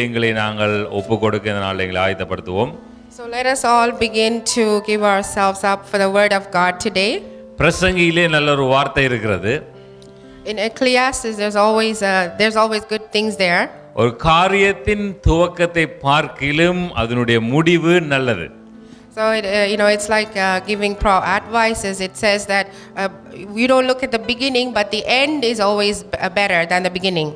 எங்களை நாங்கள் ஒப்புக்கொடுக்க இந்த நாளில் எங்களை ஆயத்தப்படுத்துவோம். So let us all begin to give ourselves up for the word of God today. பிரசங்கியிலே நல்ல ஒரு வார்த்தை இருக்கிறது. In Ecclesiastes there's always good things there. ஒரு காரியத்தின் துவக்கத்தை பார்க்கிலும் அதனுடைய முடிவு நல்லது. So it's like giving advices. It says that you don't look at the beginning, but the end is always better than the beginning.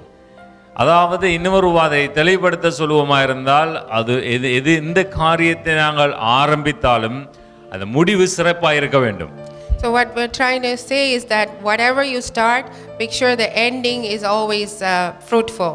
அதாவது இன்னொரு வாதை தெளிவுபடுத்த சொல்லுவோமா இருந்தால் அது எது இந்த காரியத்தை நாங்கள் ஆரம்பித்தாலும் அந்த முடிவு சிறப்பாக இருக்க வேண்டும். So what we're trying to say is that whatever you start, make sure the ending is always fruitful.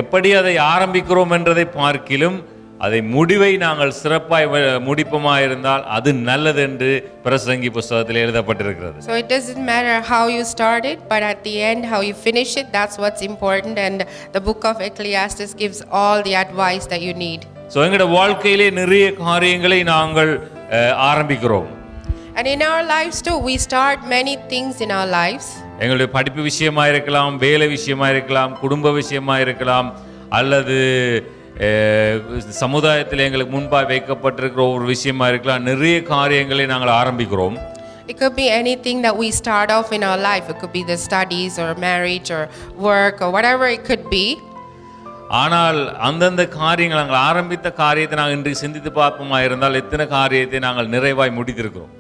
எப்படி அதை ஆரம்பிக்கிறோம் என்றதை பார்க்கிலும் அதை முடிவை நாங்கள் சிறப்பாய் முடிப்போமா இருந்தால் அது நல்லது என்று பிரசங்கி புத்தகத்தில் எழுதப்பட்டிருக்கிறது. So it doesn't matter how you start it, but at the end how you finish it, that's what's important, and the book of Ecclesiastes gives all the advice that you need. So எங்களுடைய வாழ்க்கையிலே நிறைய காரியங்களை நாங்கள் ஆரம்பிக்கிறோம். And in our lives too, we start many things in our lives. எங்களுடைய படிப்பு விஷயமா இருக்கலாம், வேலை விஷயமா இருக்கலாம், குடும்ப விஷயமா இருக்கலாம், அல்லது சமுதாயத்தில் எங்களுக்கு முன்பாக வைக்கப்பட்டிருக்கிற ஒரு விஷயமா இருக்கலாம். நிறைய காரியங்களை நாங்கள் ஆரம்பிக்கிறோம். It could be anything that we start off in our life. It could be the studies or marriage or work or whatever it could be. ஆனால் அந்தந்த காரியங்கள் நாங்கள் ஆரம்பித்த காரியத்தை நாங்கள் இன்று சிந்தித்து பார்ப்போமா இருந்தால் எத்தனை காரியத்தை நாங்கள் நிறைவாய் முடித்திருக்கிறோம்.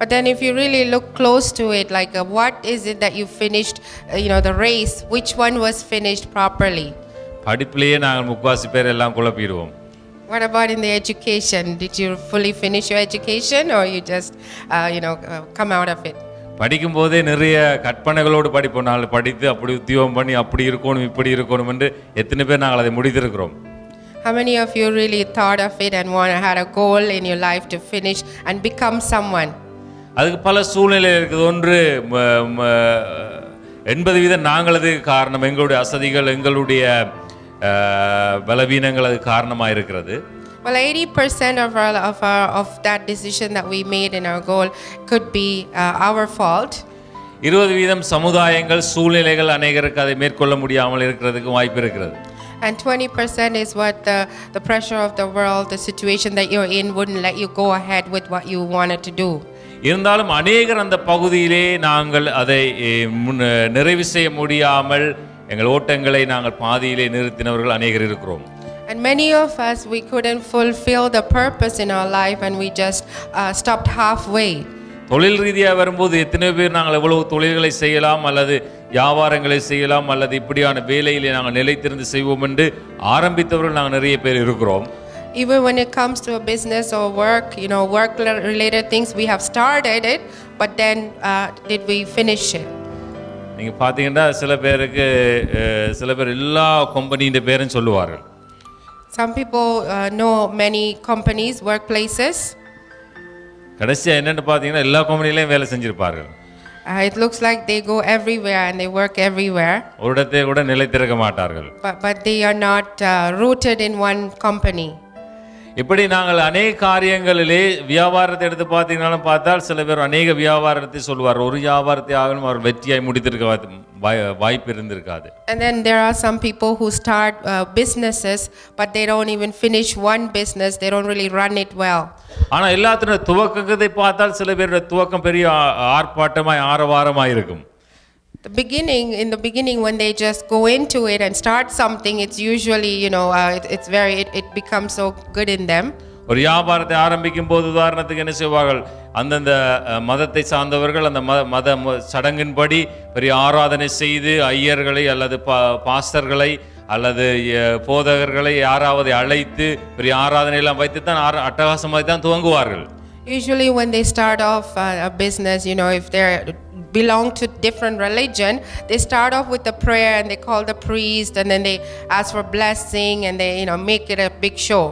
But then if you really look close to it, like what is it that you finished, the race, which one was finished properly? படிப்பிலேயே நாங்கள் முக்காவாசி பேர் எல்லாம் குழப்பிடுவோம். What about in the education? Did you fully finish your education or you just come out of it? படிக்கும் போதே நிறைய கற்பனைகளோடு படிப்போம். நாங்கள் படித்து அப்படி உத்தியோகம் பண்ணி அப்படி இருக்கணும் இப்படி இருக்கணும் என்று எத்தனை பேர் நாங்கள் அதை முடித்திருக்கிறோம். How many of you really thought of it and had a goal in your life to finish and become someone? அதுக்கு பல சூழ்நிலை இருக்குது. ஒன்று 80% நாங்களது காரணம், எங்களுடைய அசதிகள், எங்களுடைய பலவீனங்கள் அது காரணமாக இருக்கிறது. Well, 80% of that decision that we made in our goal could be our fault. 20% சமுதாயங்கள், சூழ்நிலைகள் அநேகருக்கு அதை மேற்கொள்ள முடியாமல் இருக்கிறதுக்கு வாய்ப்பு இருக்கிறது. And 20% is what the pressure of the world, the situation that you're in wouldn't let you go ahead with what you wanted to do. இருந்தாலும் அநேகர் அந்த பகுதியிலே நாங்கள் அதை நிறைவு செய்ய முடியாமல் எங்கள் ஓட்டங்களை நாங்கள் பாதியிலே நிறுத்தினவர்கள் அநேகர் இருக்கிறோம். And many of us, we couldn't fulfill the purpose in our life and we just stopped halfway. தொழில் ரீதியாக வரும்போது எத்தனை பேர் நாங்கள் எவ்வளவு தொழில்களை செய்யலாம் அல்லது வியாபாரங்களை செய்யலாம் அல்லது இப்படியான வேலையிலே நாங்கள் நிலைத்திருந்து செய்வோம் என்று ஆரம்பித்தவர்கள் நாங்கள் நிறைய பேர் இருக்கிறோம். Even when it comes to a business or work, work related things, we have started it, but then did we finish it? நீங்க பாத்தீங்கன்னா சில பேர் எல்லா கம்பெனியோட பேரும் சொல்லுவார்கள். Some people know many companies, workplaces. கடைசியா என்னன்னு பாத்தீங்கன்னா எல்லா கம்பெனிலயும் வேலை செஞ்சிருப்பார்கள். It looks like they go everywhere and they work everywhere. ஒரு இடத்தை கூட நிலைத்திருக்க மாட்டார்கள். But they are not rooted in one company. இப்படி நாங்கள் அநேக காரியங்களிலே வியாபாரத்தை எடுத்து பார்த்தீங்கன்னாலும் பார்த்தால் சில பேர் அநேக வியாபாரத்தை சொல்வார். ஒரு வியாபாரத்தை ஆகணும் அவர் வெற்றியாய் முடித்திருக்க வாய்ப்பு இருந்திருக்காது. And then there are some people who start businesses but they don't even finish one business. They don't really run it well. ஆனா எல்லாத்துடைய துவக்கத்தை பார்த்தால் சில பேருடைய துவக்கம் பெரிய ஆர்ப்பாட்டமாய் ஆரவாரமாய் இருக்கும். In the beginning when they just go into it and start something, it's usually it becomes so good in them. ஒரு வியாபாரத்தை ஆரம்பிக்கும் போது உதாரணத்துக்கு என்ன செய்வார்கள், அந்தந்த மதத்தை சார்ந்தவர்கள் அந்த மத சடங்கின்படி பெரிய ஆராதனை செய்து ஐயர்களை அல்லது பாஸ்டர்களை அல்லது போதகர்களை யாராவது அழைத்து பெரிய ஆராதனை எல்லாம் வைத்து தான் அட்டகாசமாக தான் துவங்குவார்கள். Usually when they start off a business, if they belong to different religion, they start off with the prayer and they call the priest and then they ask for blessing and they make it a big show.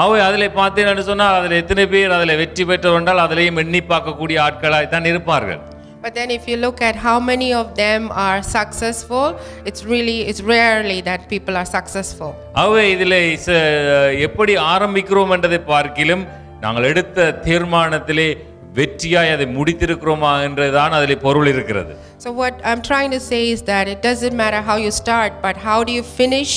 அவை அதிலே பார்த்தீங்கன்னு சொன்னால் அதில் எத்தனை பேர் அதில் வெற்றி பெற்றவர்கள் அதிலேயும் எண்ணி பார்க்கக்கூடிய ஆட்களாய் தான் இருப்பார்கள். But then if you look at how many of them are successful, it's rarely that people are successful. அவை இதிலே எப்படி ஆரம்பிக்கிறோம் என்றதை பார்க்கிலும் நாங்கள் எடுத்த தீர்மானத்திலே வெற்றியாய் அதை முடித்திருக்கிறோமா என்றுதான் அதிலே பொருள் இருக்கிறது. So what I'm trying to say is that it doesn't matter how you start, but how do you finish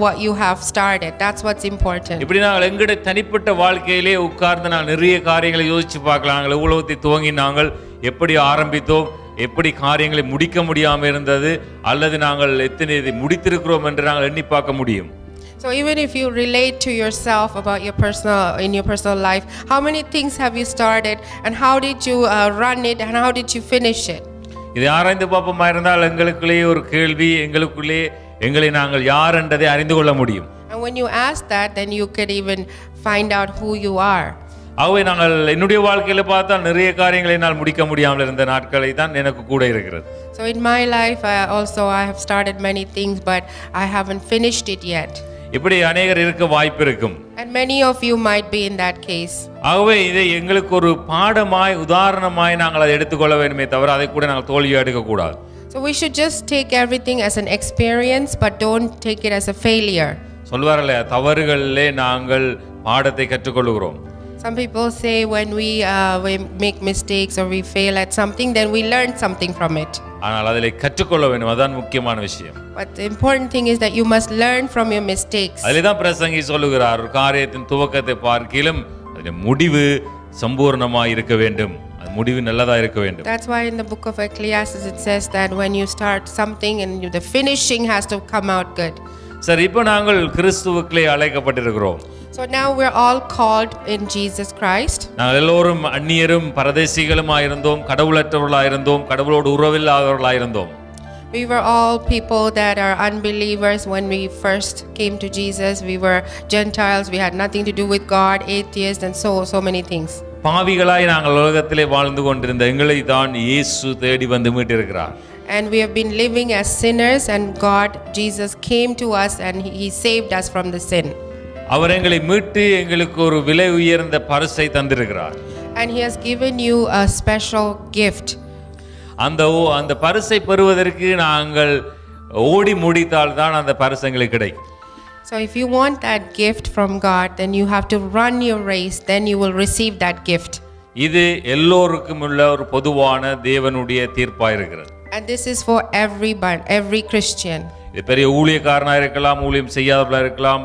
what you have started? That's what's important. இப்படி நாங்கள் எங்களுடைய தனிப்பட்ட வாழ்க்கையிலே உட்கார்ந்து நாங்கள் நிறைய காரியங்களை யோசிச்சு பார்க்கலாம். நாங்கள் உலகத்தை துவங்கி நாங்கள் எப்படி ஆரம்பித்தோம், எப்படி காரியங்களை முடிக்க முடியாமல் இருந்தது, அல்லது நாங்கள் எத்தனை இதை முடித்திருக்கிறோம் என்று நாங்கள் எண்ணி பார்க்க முடியும். So even if you relate to yourself about your personal life, how many things have you started and how did you run it and how did you finish it? இதை ஆராய்ந்து பார்ப்போமா இருந்தால் எங்களுக்குள்ளே ஒரு கேள்வி, எங்களுக்குள்ளே எங்களை நாங்கள் யார் என்றதை அறிந்து கொள்ள முடியும். And when you ask that, then you could even find out who you are. ஆகவே நாங்கள் என்னுடைய வாழ்க்கையில பார்த்தால் நிறைய காரியங்களை என்னால் முடிக்க முடியாமல் இருந்த நாட்களை தான் எனக்கு கூட இருக்கிறது. So in my life I have started many things but I haven't finished it yet. இப்படி அநேகர் இருக்க வாய்ப்பு இருக்கும். And many of you might be in that case. ஆகவே இதை எங்களுக்கு ஒரு பாடமாய் உதாரணமாய் நாங்கள் அதை எடுத்துக்கொள்ள வேண்டுமே தவிர அதை கூட நாங்கள் தோல்வியாக எடுக்கக்கூடாது. So we should just take everything as an experience but don't take it as a failure. சொல்வார்களே, தவறுகளிலே நாங்கள் பாடத்தை கற்றுக்கொள்கிறோம். Some people say when we make mistakes or we fail at something, then we learn something from it. ஆனால் அதிலே கற்றுக்கொள்ள வேண்டும், அதுதான் முக்கியமான விஷயம். But the important thing is that you must learn from your mistakes. அதிலே தான் பிரசங்கி சொல்லுகிறார், ஒரு காரியத்தின் துவக்கத்தை பார்க்கிலும் அதனுடைய முடிவு சம்பூர்ணமாய் இருக்க வேண்டும், அது முடிவு நல்லதா இருக்க வேண்டும். That's why in the book of Ecclesiastes it says that when you start something and the finishing has to come out good. சரி, இப்போ நாங்கள் கிறிஸ்துவுக்குள்ளே அழைக்கப்பட்டிருக்கிறோம். So now we're all called in Jesus Christ. நாங்கள் எல்லோரும் அந்நியரும் பரதேசிகளுமாய் இருந்தோம், கடவுளற்றவர்களாய் இருந்தோம், கடவுளோடு உறவில்லாதவர்களாய் இருந்தோம். We were all people that are unbelievers when we first came to Jesus. We were Gentiles, we had nothing to do with God, atheists and so many things. பாவிகளாய் நாங்கள் உலகத்திலே வாழ்ந்து கொண்டிருந்த எங்களை தான் இயேசு தேடி வந்து மீட்டிருக்கிறார். And we have been living as sinners and Jesus came to us and he saved us from the sin. அவர் எங்களை மீட்டு எங்களுக்கு ஒரு விலை உயர்ந்த பரிசை தந்திருக்கிறார். And he has given you a special gift. அந்த பரிசை பெறுவதற்கு நாங்கள் ஓடி முடித்தால் தான் அந்த பரிசு எங்களுக்கு கிடைக்கும். So if you want that gift from God, then you have to run your race, then you will receive that gift. இது எல்லோருக்கும் உள்ள ஒரு பொதுவான தேவனுடைய தீர்ப்பாய் இருக்கிறது. And this is for every Christian. இது பெரிய ஊழியக்காரனா இருக்கலாம், ஊழியம் செய்யாதவர்களா இருக்கலாம்,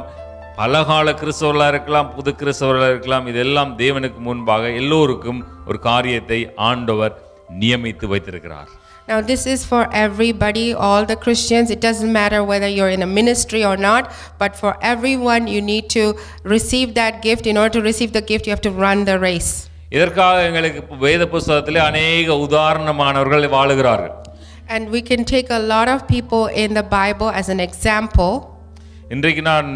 பலகால கிறிஸ்தவர்களா இருக்கலாம், புது கிறிஸ்தவர்களா இருக்கலாம், இதெல்லாம் தேவனுக்கு முன்பாக எல்லோருக்கும் ஒரு காரியத்தை ஆண்டவர் நியமித்து வைத்திருக்கிறார். Now this is for everybody, all the Christians. It doesn't matter whether you're in a ministry or not, but for everyone you need to receive that gift. In order to receive the gift, you have to run the race. இதற்காக எங்களுக்கு வேத புத்தகத்திலே अनेक உதாரணமானவர்கள் வாழுகிறார்கள். And we can take a lot of people in the Bible as an example. இன்றைக்கு நான்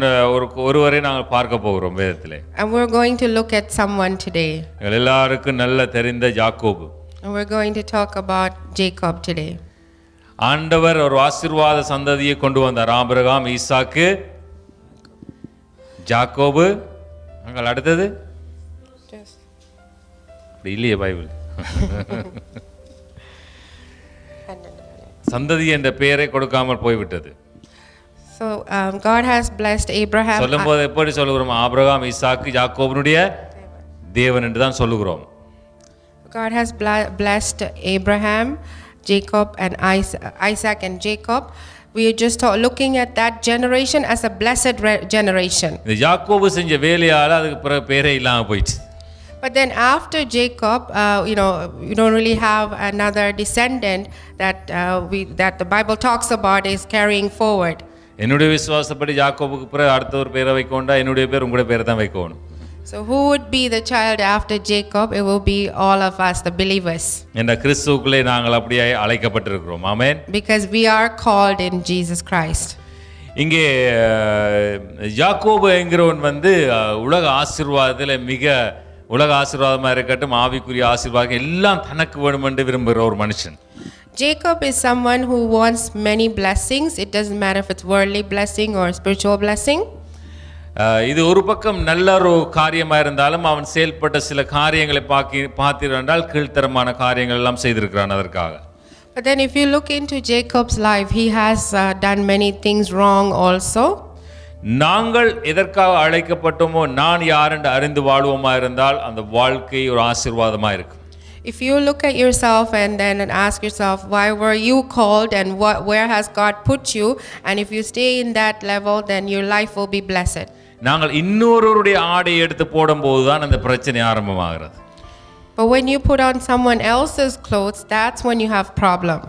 ஒருவரை நாங்கள் பார்க்க போகிறோம் வேதத்திலே. And we're going to look at someone today. எங்கள் எல்லாருக்கும் நல்ல தெரிந்த யாக்கோபு. And we're going to talk about Jacob today. ஆண்டவர் ஒரு ஆசீர்வாத சந்ததியை கொண்டு வந்தார். ஆபிரகாம், ஈசாக்கு, யாக்கோபு. நாங்கள் அடுத்தது இல்லையே பைபிள். சந்ததி என்ற பெயரை கொடுக்காமல் போய்விட்டது. So God has blessed Abraham. சொல்லும்போது எப்படி சொல்லுகிறோம்? ஆபிரகாம், ஈசாக்கு, யாக்கோபுடைய தேவன் என்று தான் சொல்லுகிறோம். God has blessed Abraham, Jacob and Isaac and Jacob. We are just looking at that generation as a blessed generation. இந்த யாக்கோபு செஞ்ச வேலையால அதுக்கு பேரே இல்லாம போயிடுச்சு. But then after Jacob, you don't really have another descendant that the Bible talks about is carrying forward. என்னுடைய விசுவாசப்படி யாக்கோபுக்கு பிறகு அடுத்த ஒரு பேரை வைக்கோண்டா என்னுடைய பேர் உங்களுடைய பேரை தான் வைக்கணும். So who would be the child after Jacob? It will be all of us, the believers. இந்த கிறிஸ்துவுக்குள்ளே நாங்கள் அப்படியே அழைக்கப்பட்டிருக்கிறோம். ஆமென். Because we are called in Jesus Christ. இங்கே யாக்கோபு என்கிறவன் வந்து உலக ஆசீர்வாதத்தில் உலக ஆசீர்வாதமா இருக்கட்டும், ஆவிக்குரிய ஆசீர்வாதம் எல்லாம் தனக்கு வேணும் என்று விரும்புகிற ஒரு மனுஷன். Jacob is someone who wants many blessings. It doesn't matter if it's worldly blessing or spiritual blessing. இது ஒரு பக்கம் நல்ல ஒரு காரியமா இருந்தாலும் அவன் செயல்பட்ட சில காரியங்களை பார்த்தீர்கள் கீழ்த்தரமான காரியங்கள் எல்லாம் செய்திருக்கிறான் அதற்காக. But then if you look into Jacob's life, he has done many things wrong also. நாங்கள் எதற்காக அழைக்கப்பட்டோமோ, நான் யார் என்று அறிந்து வாழ்வோமா இருந்தால் அந்த வாழ்க்கை ஒரு ஆசீர்வாதமா இருக்கும். If you look at yourself and then ask yourself, why were you called and where has God put you? And if you stay in that level, then your life will be blessed. நாங்கள் இன்னொருவருடைய ஆடை எடுத்து போடும்போது தான் அந்த பிரச்சனை ஆரம்பமாகிறது. But when you put on someone else's clothes, that's when you have problem.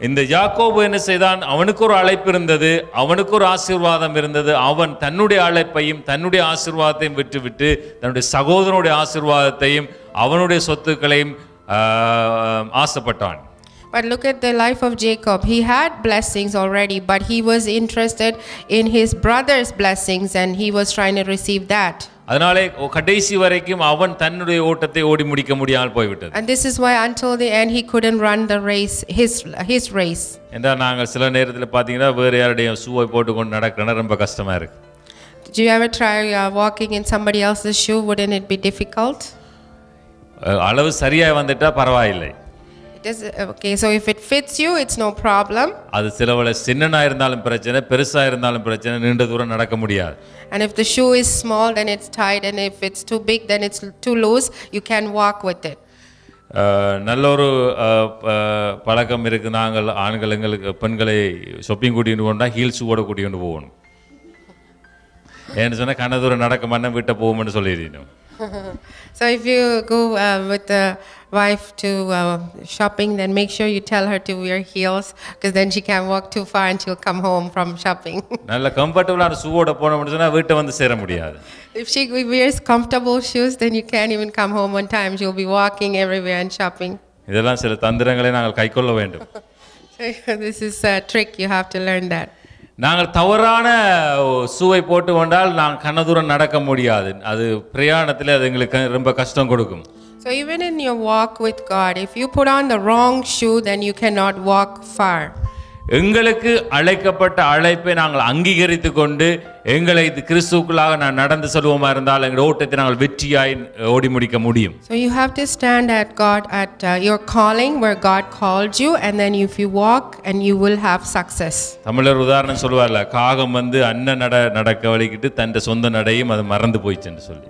இந்த யாக்கோபு என்ன செய்தான்? அவனுக்கு ஒரு அழைப்பு இருந்தது, அவனுக்கு ஒரு ஆசீர்வாதம் இருந்தது. அவன் தன்னுடைய அழைப்பையும் தன்னுடைய ஆசீர்வாதத்தையும் விட்டுவிட்டு தன்னுடைய சகோதரனுடைய ஆசீர்வாதத்தையும் அவனுடைய சொத்துக்களையும் ஆசைப்பட்டான். But look at the life of Jacob. He had blessings already, but he was interested in his brother's blessings and he was trying to receive that. அதனாலே கடைசி வரைக்கும் அவன் தன்னுடைய ஓட்டத்தை ஓடி முடிக்க முடியாமல் போய்விட்டது. And this is why until the end he couldn't run the race, his race. என்றால் நாங்கள் சில நேரத்தில் பார்த்தீங்கன்னா வேற யாருடைய ஷூவை போட்டுக்கொண்டு நடக்கணும் ரொம்ப கஷ்டமா இருக்கு. Did you ever try walking in somebody else's shoe? Wouldn't it be difficult? அளவு சரியா வந்துட்டா பரவாயில்லை. It is okay. So if it fits you, it's no problem. அது சிலவள சின்னனா இருந்தாலும் பிரச்சனை, பெருசா இருந்தாலும் பிரச்சனை, நீண்ட தூரம் நடக்க முடியாது. And if the shoe is small, then it's tight, and if it's too big, then it's too loose. You can walk with it. நல்ல ஒரு பழக்கம் இருக்கு. நாங்கள் ஆண்கள் எங்களுக்கு பெண்களை ஷாப்பிங் கூட்டிட்டு போனா ஹீல் ஷூவோட கூட்டிட்டு போகணும். ஏன்னு சொன்னா கண்ண தூரம் நடக்க மாட்டேன் வீட்டை போகும்னு சொல்லிடுறோம். So if you go with the wife to shopping, then make sure you tell her to wear heels, because then she can't walk too far and she'll come home from shopping. நல்ல கம்ஃபர்ட்டபிளான ஷூவோட போனோம்னு சொன்னா வீட்டை வந்து சேர முடியாது. If she wears comfortable shoes, then you can't even come home on time. She'll be walking everywhere and shopping. இதெல்லாம் சில தந்திரங்களை நாங்கள் கைக்கொள்ள வேண்டும். This is a trick, you have to learn that. நாங்கள் தவறான ஷூவை போட்டு கொண்டால் நாங்கள் கண்ண தூரம் நடக்க முடியாது. அது பிரயாணத்தில் அது எங்களுக்கு ரொம்ப கஷ்டம் கொடுக்கும். So even in your walk with God, if you put on the wrong shoe, then you cannot walk far. எங்களுக்கு அழைக்கப்பட்ட அழைப்பை நாங்கள் அங்கீகரித்து கொண்டு எங்களை கிறிஸ்துவுக்குள்ளாக நான் நடந்து செல்வோமா இருந்தால் எங்கள் ஓட்டத்தை நாங்கள் வெற்றியாய் ஓடி முடிக்க முடியும். So you have to stand at God at your calling where God called you, and then if you walk and you will have success. தமிழர் உதாரணம் சொல்வார்ல, காகம் வந்து அன்ன நடக்க வலிக்கிட்டு தன் சொந்த நடையும் அது மறந்து போயிடுச்சுன்னு சொல்லி.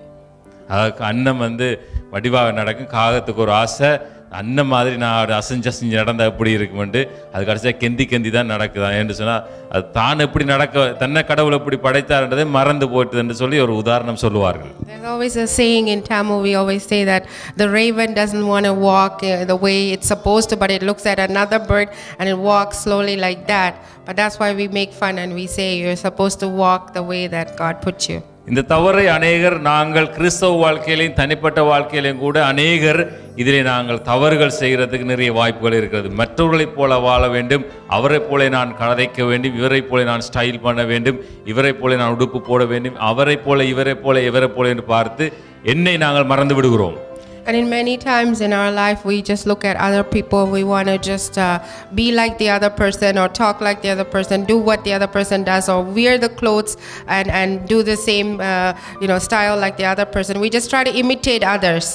அன்னம் வந்து வடிவாக நடக்கும், காகத்துக்கு ஒரு ஆசை அன்னம் மாதிரி நான் அசைஞ்சு நடந்தா எப்படி இருக்குமெண்டு அது கடைசியாக கெந்தி தான் நடக்குதான் என்று சொன்னால் அது தான் எப்படி தன்னை கடவுள் எப்படி படைத்தார்ன்றதை மறந்து போயிட்டு என்று சொல்லி ஒரு உதாரணம் சொல்லுவார்கள். There's always a saying in Tamil, we always say that the raven doesn't want to walk the way it's supposed to, but it looks at another bird and it walks slowly like that. But that's why we make fun and we say you're supposed to walk the way that God put you. இந்த தவறை அநேகர் நாங்கள் கிறிஸ்தவ வாழ்க்கையிலையும் தனிப்பட்ட வாழ்க்கையிலையும் கூட அநேகர் இதிலே நாங்கள் தவறுகள் செய்கிறதுக்கு நிறைய வாய்ப்புகள் இருக்கிறது. மற்றவர்களைப் போல வாழ வேண்டும், அவரைப் போல நான் கதைக்க வேண்டும், இவரைப் போல நான் ஸ்டைல் பண்ண வேண்டும், இவரைப் போல நான் உடுப்பு போட வேண்டும், அவரைப் போல இவரைப் போல இவரைப் போல என்று பார்த்து என்னை நாங்கள் மறந்து விடுகிறோம். And in many times in our life, we just look at other people. We want to just be like the other person, or talk like the other person, do what the other person does, or wear the clothes and do the same style like the other person. We just try to imitate others.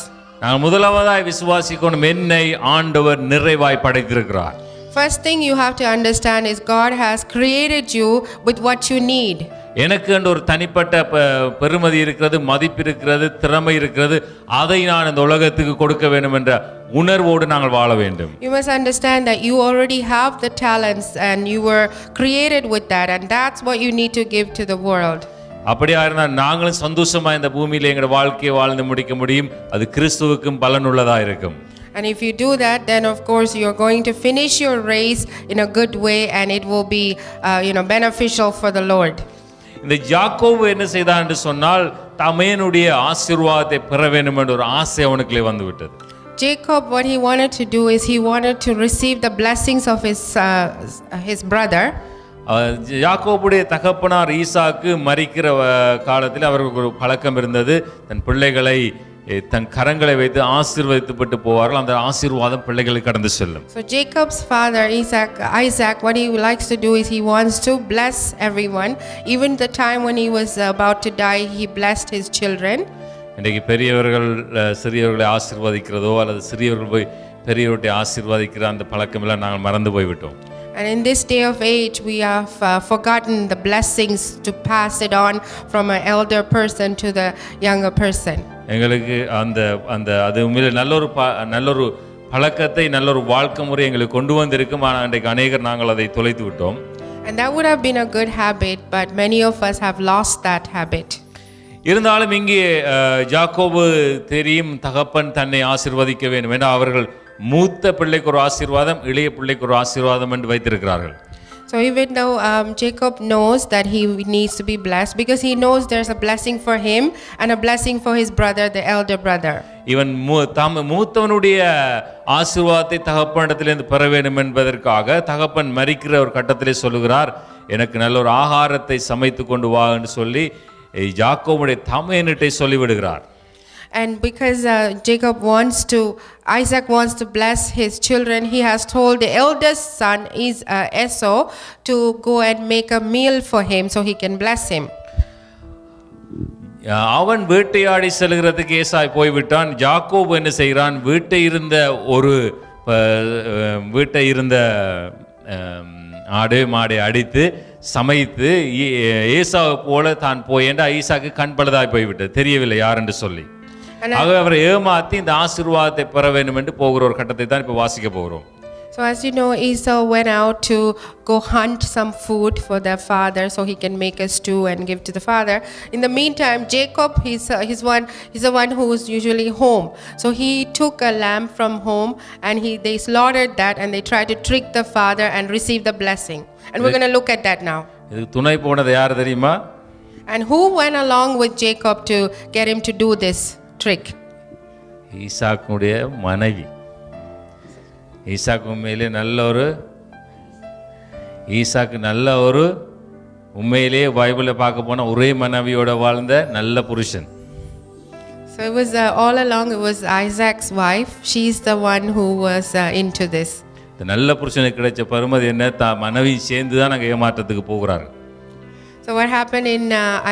நான் முதலாவதாய் விசுவாசிக்கணும், என்னை ஆண்டவர் நிறைவாய் படைத்திருக்கிறார். First thing you have to understand is God has created you with what you need. எனக்கு என்ற ஒரு தனிப்பட்ட பெருமதி இருக்கிறது, மதிப்பு இருக்கிறது, திறமை இருக்கிறது. அதை நான் இந்த உலகத்துக்கு கொடுக்க வேண்டும் என்ற உணர்வோடு நாங்கள் வாழ வேண்டும். You must understand that you already have the talents and you were created with that, and that's what you need to give to the world. அப்படியா இருந்தால் நாங்களும் சந்தோஷமா இந்த பூமியில எங்களுடைய வாழ்க்கையை வாழ்ந்து முடிக்க முடியும். அது கிறிஸ்துவுக்கும் பலனுள்ளதா இருக்கும். And if you do that, then of course you're going to finish your race in a good way, and it will be beneficial for the Lord. இந்த யாக்கோபு என்ன செய்தான் என்று சொன்னால் தமேனுடைய ஆசீர்வாதத்தை பெற வேண்டும் என்ற ஒரு ஆசை அவனுக்குள்ளே வந்து விட்டது. Jacob, what he wanted to do is he wanted to receive the blessings of his brother. யாக்கோபுடைய தகப்பனார் ஈசாக்கு மரிக்கிற காலத்தில் அவருக்கு ஒரு பழக்கம் இருந்தது. தன் பிள்ளைகளை தன் கரங்களை வைத்து ஆசீர்வதித்துப்பட்டு போவார்கள். அந்த ஆசீர்வாதம் பிள்ளைகளுக்கு கடந்து செல்லும். So Jacob's father Isaac, what he likes to do is he wants to bless everyone. Even the time when he was about to die, he blessed his children. இன்றைக்கு பெரியவர்கள் சிறியவர்களை ஆசீர்வதிக்கிறதோ அல்லது சிறியவர்கள் போய் பெரியவர்களை ஆசீர்வதிக்கிற அந்த பழக்கம் எல்லாம் நாங்கள் மறந்து போய்விட்டோம். And in this day of age, we have forgotten the blessings to pass it on from an elder person to the younger person. எங்களுக்கு அந்த அந்த அது உண்மையிலே நல்லொரு பழக்கத்தை நல்லொரு வாழ்க்கை முறை எங்களுக்கு கொண்டு வந்திருக்கும். ஆனால் அன்றைக்கு அநேகர் நாங்கள் அதை தொலைத்து விட்டோம். And that would have been a good habit, but many of us have lost that habit. இருந்தாலும் இங்கே யாக்கோபு தெரியும் தகப்பன் தன்னை ஆசீர்வதிக்க வேண்டும் என அவர்கள் மூத்த பிள்ளைக்கு ஒரு ஆசீர்வாதம் இளைய பிள்ளைக்கு ஒரு ஆசீர்வாதம் என்று வைத்திருக்கிறார்கள். So even though Jacob knows that he needs to be blessed, because he knows there's a blessing for him and a blessing for his brother, the elder brother. இவன் மூத்தவனுடைய ஆசீர்வாதத்தை தகப்பனிடத்திலிருந்து பெற வேண்டும் என்பதற்காக தகப்பன் மரிக்கிற ஒரு கட்டத்திலே சொல்லுகிறார், எனக்கு நல்ல ஒரு ஆகாரத்தை சமைத்து கொண்டு வா என்று சொல்லி யாக்கோபுடைய தமையனிட்டை சொல்லிவிடுகிறார். And because Isaac wants to bless his children, he has told the eldest son is Esau to go and make a meal for him so he can bless him. அவன் வேட்டையாடி செல்கிறதுக்கு ஏசாய் போய்விட்டான். யாக்கோபு என்ன செய்கிறான், வீட்டை இருந்த ஆடு மாடை அடித்து சமைத்து ஏசாவை போல தான் போயேண்டா ஈசாக்கு கண் பழுதாய் போய்விட்டது, தெரியவில்லை யார் என்று சொல்லி. ஆகவே அவரை ஏமாற்றி இந்த ஆசீர்வாதத்தை பெற வேண்டும் என்று போகிற ஒரு கட்டத்தை தான் இப்போ வாசிக்க போகிறோம். So as you know, Esau went out to go hunt some food for their father so he can make a stew and give to the father. In the meantime, Jacob, he's the one who is usually home. So he took a lamb from home and they slaughtered that and they tried to trick the father and receive the blessing. And we're going to look at that now. இது துணை போனது யார் தெரியுமா? And who went along with Jacob to get him to do this trick? ஈசாக்குடைய மனைவி. ஈசாக்கு நல்ல ஒரு உண்மையிலேயே பைபிளை பார்க்க போனா ஒரே மனைவியோட வாழ்ந்த நல்ல புருஷன். So it was all along it was Isaac's wife. She's the one who was into this. இந்த நல்ல புருஷனுக்கு கிடைச்ச பெருமதி என்ன, மனைவி சேர்ந்து தான் நாங்கள் ஏமாற்றத்துக்கு போகிறாரு. So what happened in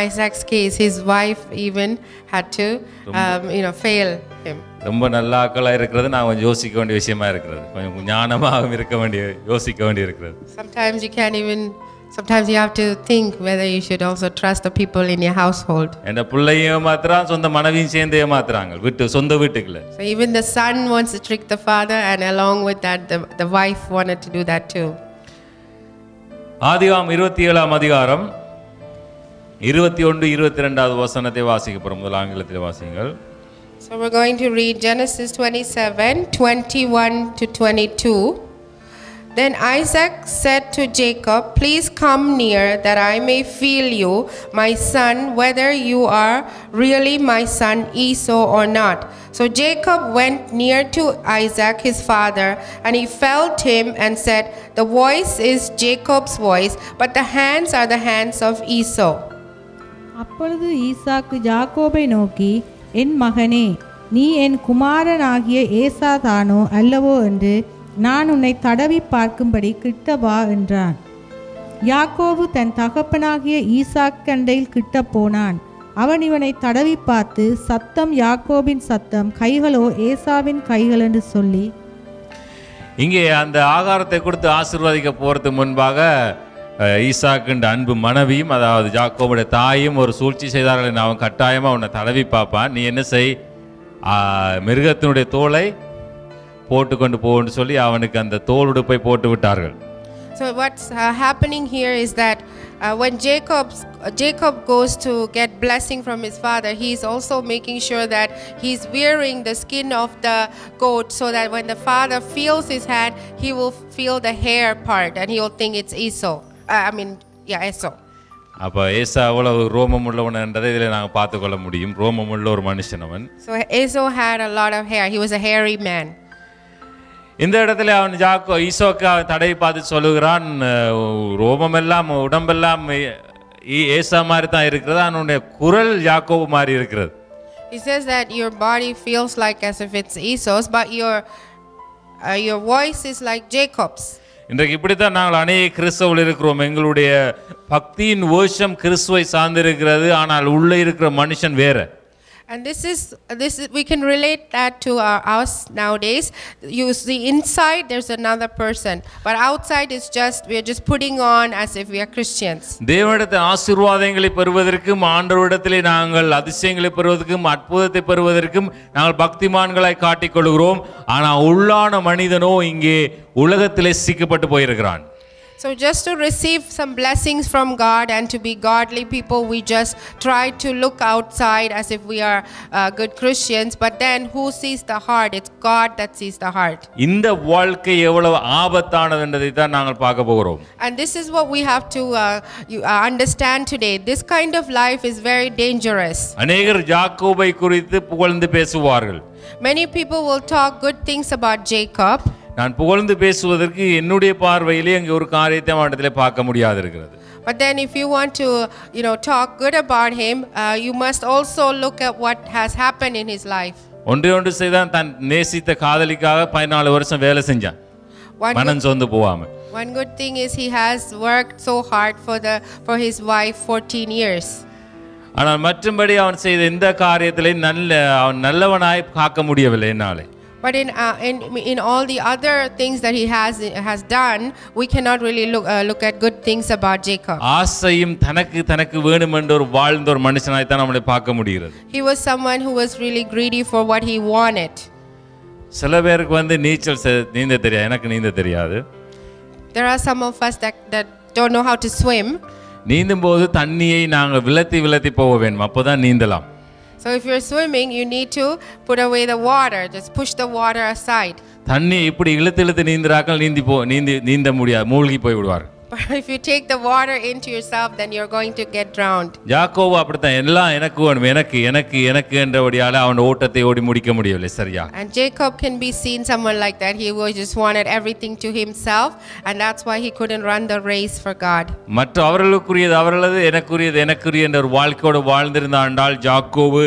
Isaac's case, his wife even had to fail him. ரொம்ப நல்ல ஆக்களா இருக்கிறது நான் கொஞ்சம் யோசிக்க வேண்டிய விஷயமா இருக்கிறது, கொஞ்சம் ஞானமாக யோசிக்க வேண்டிய இருக்கிறது. Sometimes you have to think whether you should also trust the people in your household. என்ற பிள்ளையும் ஏமாத்துறான், சொந்த மனைவியும் சேர்ந்து ஏமாத்துறாங்க சொந்த வீட்டுக்குள்ள. So even the son wants to trick the father, and along with that the wife wanted to do that too. ஆதியாகமம் 27ஆம் அதிகாரம் 21-22 வசனத்தை வாசிக்க போறோம். முதல் ஆங்கிலத்தில் வாசியுங்கள். So we're going to read Genesis 27:21-22. Then Isaac said to Jacob, "Please come near that I may feel you, my son, whether you are really my son Esau or not." So Jacob went near to Isaac his father, and he felt him and said, "The voice is Jacob's voice, but the hands are the hands of Esau." அப்பொழுது ஈசாக்கு யாக்கோபை நோக்கி, என் மகனே, நீ என் குமாரனாகிய ஏசாதானோ அல்லவோ என்று நான் உன்னை தடவி பார்க்கும்படி கிட்ட வா என்றான். யாக்கோபு தன் தகப்பனாகிய ஈசாக்கண்டையில் கிட்ட போனான். அவன் இவனை தடவி பார்த்து, சத்தம் யாக்கோபின் சத்தம், கைகளோ ஏசாவின் கைகள் என்று சொல்லி, இங்கே அந்த ஆகாரத்தை கொடுத்து ஆசீர்வதிக்க போறதுக்கு முன்பாக ஈசாக்குண்ட அன்பு மனைவியும் அதாவது யாக்கோபுடைய தாயும் ஒரு சூழ்ச்சி செய்தார்கள். அவன் கட்டாயமாக அவனை தடவி பார்ப்பான். நீ என்ன செய், மிருகத்தினுடைய தோலை போட்டுக்கொண்டு போன்னு சொல்லி அவனுக்கு அந்த தோல் உடுப்பை போட்டு விட்டார்கள். So what's happening here is that when Jacob goes to get blessing from his father, he's also making sure that he's wearing the skin of the goat so that when the father feels his hand, he will feel the hair part and he will think it's Esau. Esau. அப்ப ஏசா அவ்வளவு ரோமம் உள்ளவன் என்றதை இதில் நாங்கள் பார்த்துக்கொள்ள முடியும். ரோமம் உள்ள ஒரு மனுஷன் அவன். So Esau had a lot of hair. He was a hairy man. இந்த இடத்துல அவன் ஈசோக்கு அவன் தடவை பார்த்து சொல்லுகிறான், ரோமம் எல்லாம் உடம்பெல்லாம் ஏசா மாதிரி தான் இருக்கிறது, அவனுடைய குரல் யாக்கோபு மாதிரி இருக்கிறது. He says that your body feels like as if it's Esau's, but your voice is like Jacob's. இன்றைக்கு இப்படித்தான் நாங்கள் அநேக கிறிஸ்தவர்கள் இருக்கிறோம். எங்களுடைய பக்தியின் வேஷம் கிறிஸ்துவை சார்ந்திருக்கிறது, ஆனால் உள்ளே இருக்கிற மனுஷன் வேற. And this is we can relate that to us nowadays. You see inside there's another person, but outside it's just we are just putting on as if we are Christians. தேவனிடத்தில் ஆசீர்வாதங்களை பெறுவதற்கும் ஆண்டவரிடத்திலே நாங்கள் அதிசயங்களை பெறுவதற்கும் அற்புதத்தை பெறுவதற்கும் நாங்கள் பக்திமான்களாய் காட்டிக் கொள்கிறோம். ஆனால் உள்ளான மனிதனோ இங்கே உலகத்திலே சிக்கப்பட்டு போயிருக்கிறான். So just to receive some blessings from God and to be godly people, we just try to look outside as if we are good Christians, but then who sees the heart? It's God that sees the heart. இந்த வாழ்க்கை எவ்வளவு ஆபத்தானது என்பதை தான் நாங்கள் பார்க்க போகிறோம். And this is what we have to understand today. This kind of life is very dangerous. அநேகர் யாக்கோபை குறித்து புகழ்ந்து பேசுவார்கள். Many people will talk good things about Jacob. நான் புகழ்ந்து பேசுவதற்கு என்னுடைய பார்வையிலே அங்கே ஒரு காரியத்தை அவனிடத்திலே பார்க்க முடியாது இருக்கிறது. But then if you want to talk good about him, you must also look at what has happened in his life. ஒன்று செய்தான், தன் நேசித்த காதலிக்காக 14 வருஷம் வேலை செஞ்சான், மனம் சோர்ந்து போகாம. One good thing is he has worked so hard for his wife 14 years. ஆனால் மற்றபடி அவன் செய்த இந்த காரியத்திலே அவன் நல்லவனாய் காக்க முடியவில்லை என்னாலே. But in all the other things that he has done, we cannot really look at good things about Jacob. ஆசையும் தனக்கு வேணும் என்ற ஒரு வாழ்ந்த ஒரு மனுஷனாய் தான் நம்மளை பார்க்க முடிகிறது. He was someone who was really greedy for what he wanted. சில பேருக்கு நீச்சல் நீந்த தெரியாது, எனக்கு நீந்த தெரியாது. There are some of us that don't know how to swim. நீந்தும் போது தண்ணியை நாங்கள் விலத்தி போக வேண்டும், அப்போதான் நீந்தலாம். So if you're swimming, you need to put away the water. Just push the water aside. தண்ணி இப்படி இழுத்து நீந்துறாக்கள் நீந்த முடியாது, மூழ்கி போய் விடுவார். But if you take the water into yourself, then you're going to get drowned. யாக்கோபு அப்படித்தான், எல்லாம் எனக்கு வேணும், எனக்கு என்றபடியால அவன் ஓட்டத்தை ஓடி முடிக்க முடியவில்லை சரியா. And Jacob can be seen someone like that. He just wanted everything to himself, and that's why he couldn't run the race for God. மற்ற அவர்களுக்குரியது அவர்களது, எனக்குரிய என்ற ஒரு வாழ்க்கையோடு வாழ்ந்திருந்தால் யாக்கோபு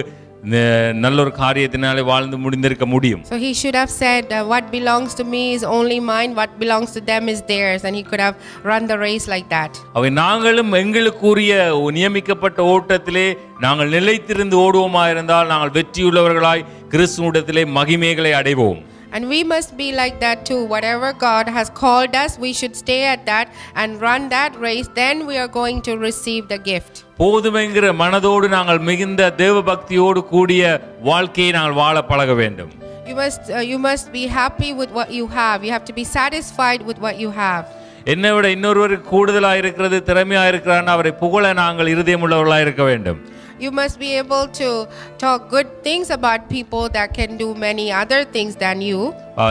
நல்ல ஒரு காரியத்தினாலே வாழ்ந்து முடிந்திருக்க முடியும். So he should have said what belongs to me is only mine, what belongs to them is theirs, and he could have run the race like that. அவை நாங்களும் எங்களுக்குரிய நியமிக்கப்பட்ட ஓட்டத்திலே நாங்கள் நிலைத்திருந்து ஓடுவோமா இருந்தால் நாங்கள் வெற்றியுள்ளவர்களாய் கிறிஸ்துவிடத்திலே மகிமைகளை அடைவோம். And we must be like that too. Whatever God has called us, we should stay at that and run that race. Then we are going to receive the gift. போதுமென்கிற மனதோடு நாங்கள் மிகுந்த தேவ பக்தியோடு கூடிய வாழ்க்கையை நாங்கள் வாழ பழக வேண்டும். You must be happy with what you have. You have to be satisfied with what you have. என்னை விட இன்னொருவருக்கு கூடுதலாக இருக்கிறது, திறமையாக இருக்கிறான்னு அவரை புகழ நாங்கள் இருதயமுள்ளவர்களாக இருக்க வேண்டும். You must be able to talk good things about people that can do many other things than you.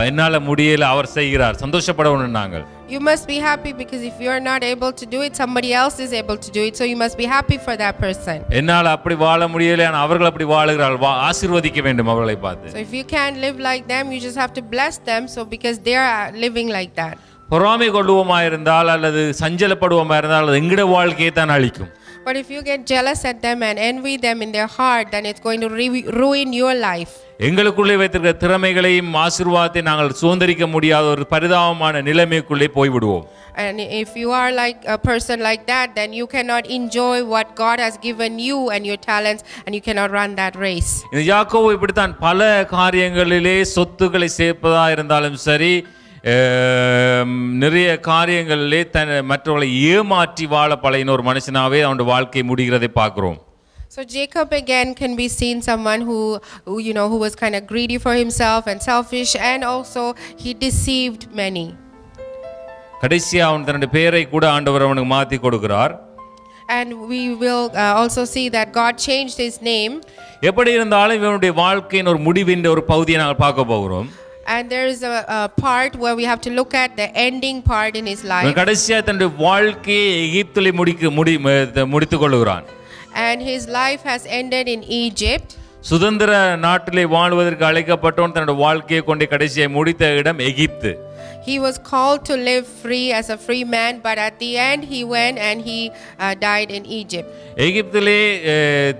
என்னால முடியல, அவர் செய்கிறார், சந்தோஷப்படணும் நாங்கள். You must be happy because if you are not able to do it, somebody else is able to do it. So you must be happy for that person. என்னால அப்படி வாழ முடியல, ஆனால் அவர்கள் அப்படி வாழுகிறார்கள், ஆசீர்வதிக்க வேண்டும் அவர்களை பார்த்து. So if you can't live like them, you just have to bless them. So because they are living like that. பொறாமை கொள்ளுவோமா இருந்தால் அல்லது சஞ்சலப்படுவோமா இருந்தால் அது எங்கட வாழ்க்கையை தான் அழிக்கும். But if you get jealous at them and envy them in their heart, then it's going to ruin your life. எங்களுக்குள்ளே வைத்திருக்கிற திறமைகளையும் ஆசீர்வாதத்தை நாங்கள் சுதந்திரிக்க முடியாத ஒரு பரிதாபமான நிலைமைக்குள்ளே போய்விடுவோம். And if you are like a person like that, then you cannot enjoy what God has given you and your talents, and you cannot run that race. இந்த யாக்கோபு இப்படித்தான் பல காரியங்களிலே சொத்துக்களை சேர்ப்பதா இருந்தாலும் சரி, நிறைய காரியங்களிலே மற்றவர்களை ஏமாற்றி வாழ பழகின ஒரு மனுஷனாவே அவனுடைய வாழ்க்கை முடிகிறதை பார்க்கிறோம். So Jacob again can be seen someone who was kind of greedy for himself and selfish, and also he deceived many. கடைசியா அவன் தன்னுடைய பெயரை கூட ஆண்டவர் அவனுக்கு மாத்தி கொடுக்கிறார். And we will also see that God changed his name. எப்படி இருந்தாலும் இவனுடைய வாழ்க்கையின் ஒரு முடிவின் ஒரு பகுதியை நாங்கள் பார்க்க போகிறோம். And there is a part where we have to look at the ending part in his life. கடைசியா தன்னுடைய வாழ்க்கையை எகிப்திலே முடித்துக் கொள்கிறான். And his life has ended in Egypt. சுதந்திர நாட்டிலே வாழ்வதற்கு அழைக்கப்பட்டவன் தன்னுடைய வாழ்க்கையை கொண்டு கடைசியை முடித்த இடம் எகிப்து. He was called to live free as a free man, but at the end he went and he died in Egypt. எகிப்திலே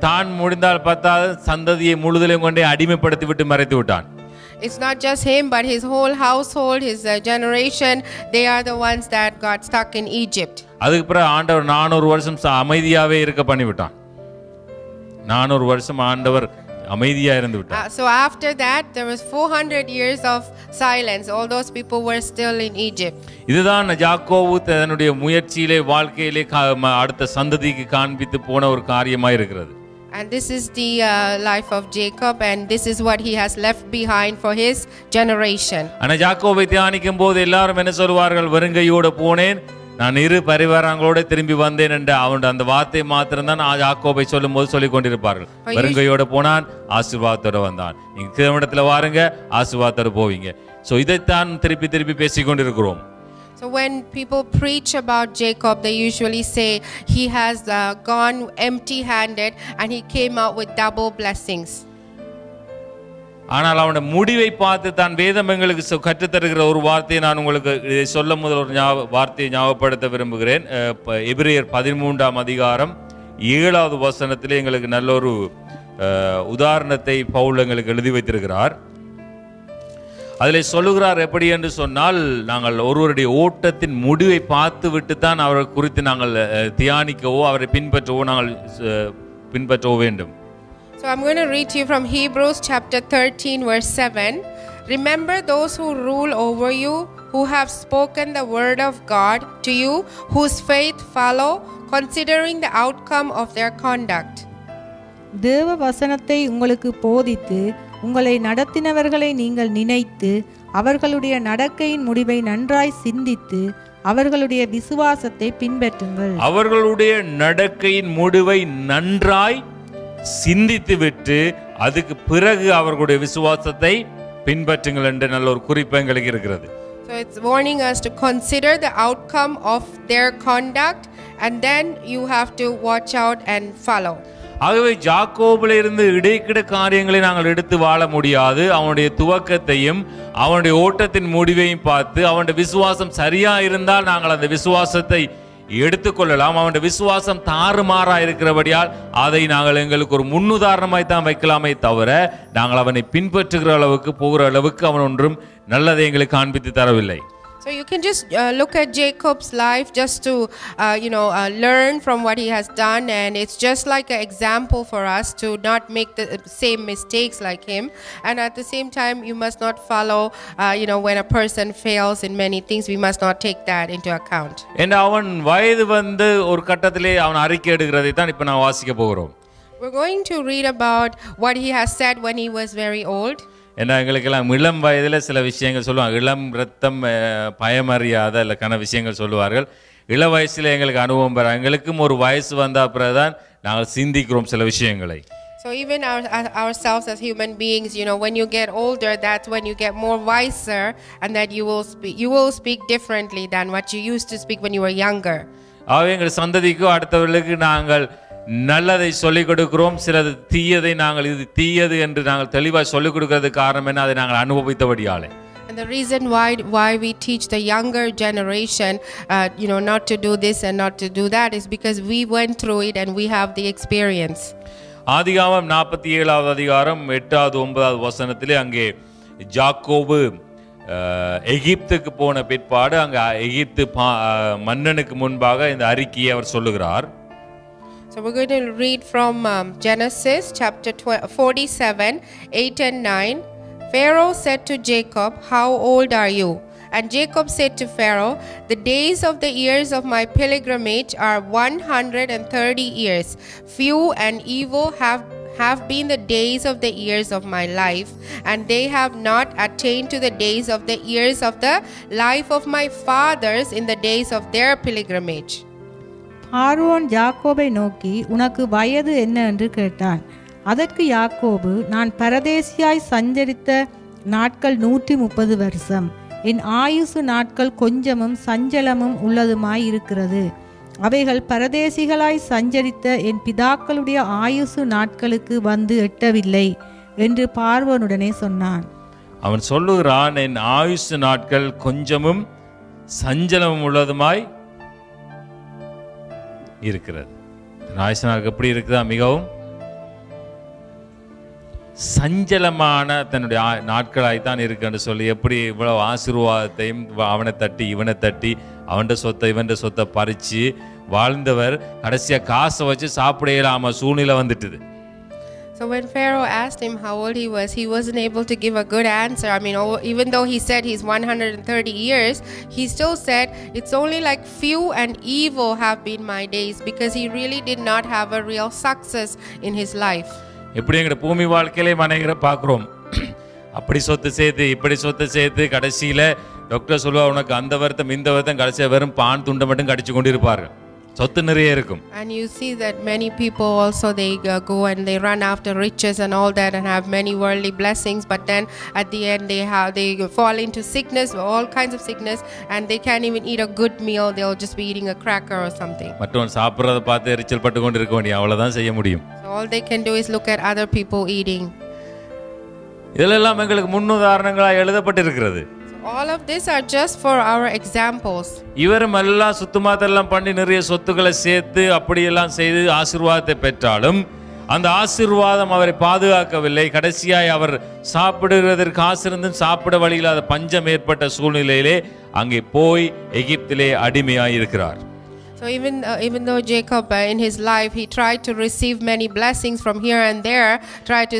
தான் முடிந்தால் பார்த்தால் சந்ததியை முழுதலையும் கொண்டே அடிமைப்படுத்தி விட்டு மறைத்து விட்டான். It's not just him, but his whole household, his generation, they are the ones that got stuck in Egypt. அதுக்கு பிறகு ஆண்டவர் 400 வருஷம் அமைதியாவே இருக்க பண்ணிவிட்டான். 400 வருஷம் ஆண்டவர் அமைதியா இருந்து விட்டார். So after that there was 400 years of silence. All those people were still in Egypt. இதுதான் யாக்கோபு தன்னுடைய முயற்சியிலே வாழ்க்கையிலே அடுத்த சந்ததிக்கு காண்பித்து போன ஒரு காரியமாய் இருக்கிறது. And this is the life of Jacob, and this is what he has left behind for his generation. ஆனா யாக்கோபை தியானிக்கும் போது எல்லாரும் என்ன சொல்வார்கள், வெறுங்கையோடு போனேன், நான் இரு பரிவாரங்களோட திரும்பி வந்தேன் என்ற அவன் அந்த வார்த்தை மாத்திரம் தான் யாக்கோபை சொல்லும் போது சொல்லிக் கொண்டிருப்பார்கள். வெறுங்கையோடு போனான், ஆசீர்வாதத்தோட வந்தான். நீங்க திருமணத்துல வாருங்க, ஆசீர்வாதத்தோட போவீங்க. சோ இதைத்தான் திருப்பி திருப்பி பேசிக் கொண்டிருக்கிறோம். So when people preach about Jacob, they usually say he has gone empty-handed and he came out with double blessings. ஆனால் அவனுடைய முடிவை பார்த்து தான் வேதம் எங்களுக்கு கற்றுத் தருகிற ஒரு வார்த்தையை நான் உங்களுக்கு சொல்ல முதல் ஒரு வார்த்தையை ஞாபகப்படுத்த விரும்புகிறேன். எபிரேயர் 13ஆம் அதிகாரம் 7வது வசனத்திலே எங்களுக்கு நல்ல ஒரு உதாரணத்தை பவுல் எங்களுக்கு எழுதி வைத்திருக்கிறார். அதில் சொல்லுகிறார் எப்படி என்று சொன்னால், நாங்கள் ஒருவருடைய ஓட்டத்தின் முடிவை பார்த்து விட்டு தான் அவரை குறித்து நாங்கள் தியானிக்கவோ அவரை பின்பற்றவோ நாங்கள் பின்பற்றவோ வேண்டும். So I'm going to read to you from Hebrews chapter 13 verse 7. Remember those who rule over you, who have spoken the word of God to you, whose faith follow, considering the outcome of their conduct. தேவ வசனத்தை உங்களுக்கு போதித்து உங்களை நடத்தினவர்களை நீங்கள் நினைத்து அவர்களுடைய நடக்கையின் முடிவை நன்றாய் சிந்தித்து அவர்களுடைய விசுவாசத்தை பின்பற்றுங்கள். அவர்களுடைய நடக்கையின் முடிவை நன்றாய் சிந்தித்து விட்டு அதுக்கு பிறகு அவர்களுடைய விசுவாசத்தை பின்பற்றுங்கள் என்ற நல்ல ஒரு குறிப்பு எங்களுக்கு இருக்கிறது. So it's warning us to consider the outcome of their conduct, and then you have to watch out and follow. ஆகவே யாக்கோபில் இருந்து இடைக்கிட காரியங்களை நாங்கள் எடுத்து வாழ முடியாது. அவனுடைய துவக்கத்தையும் அவனுடைய ஓட்டத்தின் முடிவையும் பார்த்து அவனுடைய விசுவாசம் சரியா இருந்தால் நாங்கள் அந்த விசுவாசத்தை எடுத்துக்கொள்ளலாம். அவனுடைய விசுவாசம் தாறுமாறா இருக்கிறபடியால் அதை நாங்கள் எங்களுக்கு ஒரு முன்னுதாரணமாய் தான் வைக்கலாமே தவிர நாங்கள் அவனை பின்பற்றுகிற அளவுக்கு போகிற அளவுக்கு அவன் ஒன்றும் நல்லதை எங்களுக்கு காண்பித்து தரவில்லை. So you can just look at Jacob's life just to learn from what he has done, and it's just like an example for us to not make the same mistakes like him. And at the same time, you must not follow when a person fails in many things, we must not take that into account. And அவன் வயது வந்து ஒரு கட்டத்திலே அவன் அறிக்கை எடுக்கிறதை தான் இப்ப நான் வாசிக்க போகிறோம். We're going to read about what he has said when he was very old. ஏன்னா எங்களுக்கெல்லாம் இளம் வயதில் சில விஷயங்கள் சொல்லுவாங்க. இளம் ரத்தம் பயமறியாத இல்லைக்கான விஷயங்கள் சொல்லுவார்கள். இள வயசில் எங்களுக்கு அனுபவம் பெற எங்களுக்கும் ஒரு வயசு வந்த பிறகுதான் நாங்கள் சிந்திக்கிறோம் சில விஷயங்களை. So even ourselves as human beings, when you get older, that's when you get more wiser, and that you will speak differently than what you used to speak when you were younger. ஆகவே எங்கள் சந்ததிக்கு அடுத்தவர்களுக்கு நாங்கள் நல்லதை சொல்லிக் கொடுக்கிறோம். சிலது தீயதை நாங்கள் இது தீயது என்று நாங்கள் தெளிவாக சொல்லிக் கொடுக்கிறதுக்கு காரணம் என்ன, அதை நாங்கள் அனுபவித்தபடியாலே. And the reason why we teach the younger generation not to do this and not to do that is because we went through it and we have the experience. ஆதியாகமம் 47வது அதிகாரம் 8வது 9வது வசனத்திலே அங்கே யாக்கோபு எகிப்துக்கு போன பிற்பாடு அங்கே எகிப்து மன்னனுக்கு முன்பாக இந்த அறிக்கையை அவர் சொல்லுகிறார். So we're going to read from Genesis chapter 47, 8 and 9. Pharaoh said to Jacob, "How old are you?" And Jacob said to Pharaoh, "The days of the years of my pilgrimage are 130 years. Few and evil have been the days of the years of my life, and they have not attained to the days of the years of the life of my fathers in the days of their pilgrimage." பார்வோன் யாக்கோபை நோக்கி, உனக்கு வயது என்ன என்று கேட்டான். அதற்கு யாக்கோபு, நான் பரதேசியாய் சஞ்சரித்த நாட்கள் 130 வருஷம். என் ஆயுசு நாட்கள் கொஞ்சமும் சஞ்சலமும் உள்ளதுமாய் இருக்கிறது. அவைகள் பரதேசிகளாய் சஞ்சரித்த என் பிதாக்களுடைய ஆயுசு நாட்களுக்கு வந்து எட்டவில்லை என்று பார்வோனுடனே சொன்னான். அவன் சொல்லுகிறான், என் ஆயுசு நாட்கள் கொஞ்சமும் சஞ்சலமும் உள்ளதுமாய் இருக்கிறது. ஆயுசு நாட்கள் எப்படி இருக்குதா? மிகவும் சஞ்சலமான தன்னுடைய நாட்களாய்த்தான் இருக்குன்னு சொல்லி, எப்படி இவ்வளவு ஆசீர்வாதத்தையும் அவனை தட்டி இவனை தட்டி அவன்ட சொத்தை இவன்ட சொத்தை பறிச்சு வாழ்ந்தவர் கடைசியா காசை வச்சு சாப்பிட இயலாம சூழ்நிலை வந்துட்டுது. So when Pharaoh asked him how old he wasn't able to give a good answer. I mean, even though he said he's 130 years, he still said, it's only like few and evil have been my days, because he really did not have a real success in his life. எப்படி எங்கட பூமி வாழ்க்கையிலே மனைகிற பார்க்குறோம். அப்படி சொத்து சேர்த்து இப்படி சொத்து சேர்த்து கடைசியில் டாக்டர் சொல்லுவா உனக்கு அந்த வருத்தம் இந்த வருத்தம் கடைசியாக வெறும் பான் துண்டை மட்டும் கடிச்சு கொண்டு இருப்பார்கள். சொத்து நிறைய இருக்கும். And you see that many people also they go and they run after riches and all that and have many worldly blessings, but then at the end they fall into sickness, all kinds of sickness, and they can't even eat a good meal. They'll just be eating a cracker or something. மற்றவன் சாப்பிட்றத பார்த்து எரிச்சல் பட்டு கொண்டு இருக்க வேண்டிய அவ்வளவுதான் செய்ய முடியும். So all they can do is look at other people eating. இதெல்லாம் எங்களுக்கு முன்னுதாரணங்களாக எழுதப்பட்டிருக்கிறது. All of these are just for our examples. இவரும் எல்லாம் சுத்தமாத்தெல்லாம் பண்ணி நிறைய சொத்துக்களை சேர்த்து அப்படியெல்லாம் செய்து ஆசீர்வாதத்தை பெற்றாலும் அந்த ஆசீர்வாதம் அவரை பாதுகாக்கவில்லை. கடைசியாய் அவர் சாப்பிடுவதற்கு ஆசிர்ந்தும் சாப்பிட வழியில்லாத பஞ்சம் ஏற்பட்ட சூழ்நிலையிலே அங்கே போய் எகிப்திலே அடிமையாய் இருக்கிறார். So even though Jacob in his life he tried to receive many blessings from here and there, tried to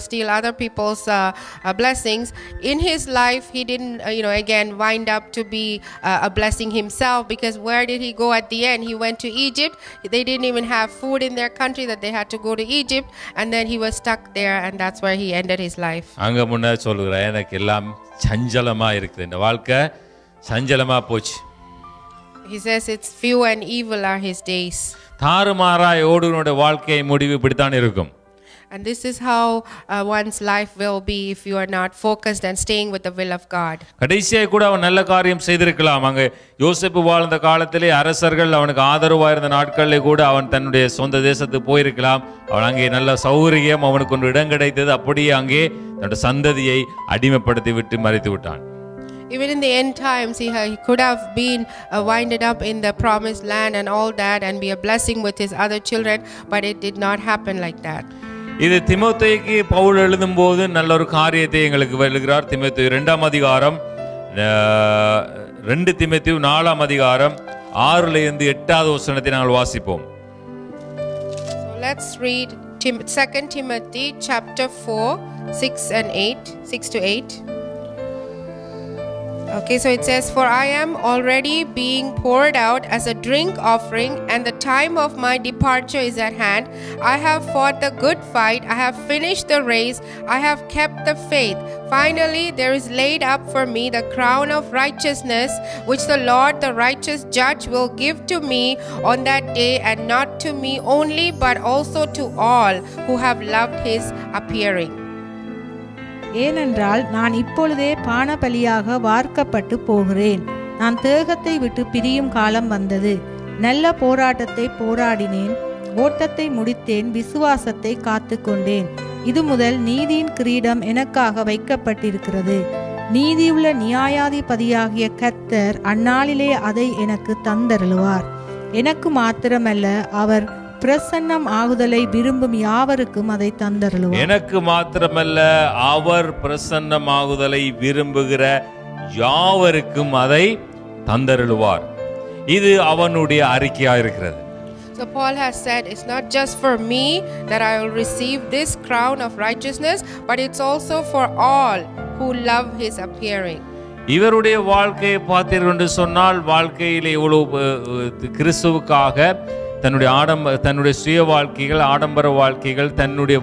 steal other people's blessings, in his life he didn't again wind up to be a blessing himself, because where did he go at the end? He went to Egypt. They didn't even have food in their country, that they had to go to Egypt, and then he was stuck there, and that's where he ended his life. அங்க முன்ன சொல்லுகிறேன், எனக்கு எல்லாம் சஞ்சலமா இருக்குது, இந்த வாழ்க்கை சஞ்சலமா போச்சு. He says it's few and evil are his days. தாறுமாறாய் ஓடுனோட வாழ்க்கை முடிவு இப்படித்தான் இருக்கும். And this is how one's life will be if you are not focused and staying with the will of God. கடைசியாக கூட அவன் நல்ல காரியம் செய்திருக்கலாம். அங்கே யோசேப்பு வாழ்ந்த காலத்திலே அரசர்கள் அவனுக்கு ஆதரவாக இருந்த நாட்களிலே கூட அவன் தன்னுடைய சொந்த தேசத்துக்கு போயிருக்கலாம். அவன் அங்கே நல்ல சௌகரியம், அவனுக்கு ஒரு இடம் கிடைத்தது. அப்படியே அங்கே தன்னுடைய சந்ததியை அடிமைப்படுத்தி விட்டு மறைத்து விட்டான். Even in the end times, he could have been winded up in the promised land and all that and be a blessing with his other children, but it did not happen like that. இது தீமோத்தேயுக்கு பவுல் எழுதும்போது நல்ல ஒரு காரியத்தை எங்களுக்கு எழுதுகிறார். தீமோத்தேயு 2ஆம் அதிகாரம் 2 தீமோத்தேயு 4ஆம் அதிகாரம் 6 இருந்து 8வது வசனத்தை நாங்கள் வாசிப்போம். So let's read 2 Timothy chapter 4 6 to 8. Okay, so it says, for I am already being poured out as a drink offering, and the time of my departure is at hand. I have fought the good fight. I have finished the race. I have kept the faith. Finally, there is laid up for me the crown of righteousness, which the Lord, the righteous judge, will give to me on that day, and not to me only, but also to all who have loved his appearing. ஏனென்றால் நான் இப்பொழுதே பானபலியாக வார்க்கப்பட்டு போகிறேன். நான் தேகத்தை விட்டு பிரியும் காலம் வந்தது. நல்ல போராட்டத்தை போராடினேன், ஓட்டத்தை முடித்தேன், விசுவாசத்தை காத்துக்கொண்டேன். இது முதல் நீதியின் கிரீடம் எனக்காக வைக்கப்பட்டிருக்கிறது. நீதியுள்ள நியாயாதிபதியாகிய கர்த்தர் அந்நாளிலே அதை எனக்கு தந்தருளுவார். எனக்கு மாத்திரமல்ல, அவர் பிரசன்னம் ஆகுதலை விரும்பும் யாவருக்கும் அதை தந்தருளுவார். எனக்கு மாத்திரமல்ல, அவர் பிரசன்னம் ஆகுதலை விரும்புகிற யாவருக்கும் அதை தந்தருளுவார். இது அவனுடைய அறிக்கையா இருக்கிறது. So Paul has said, it's not just for me that I will receive this crown of righteousness, but it's also for all who love his appearing. இவருடைய வாழ்க்கையை பார்த்தீர்கள் என்று சொன்னால், வாழ்க்கையில் இவ்வளவு கிறிஸ்துவுக்காக தன்னுடைய சுய வாழ்க்கைகள், ஆடம்பர வாழ்க்கைகள், தன்னுடைய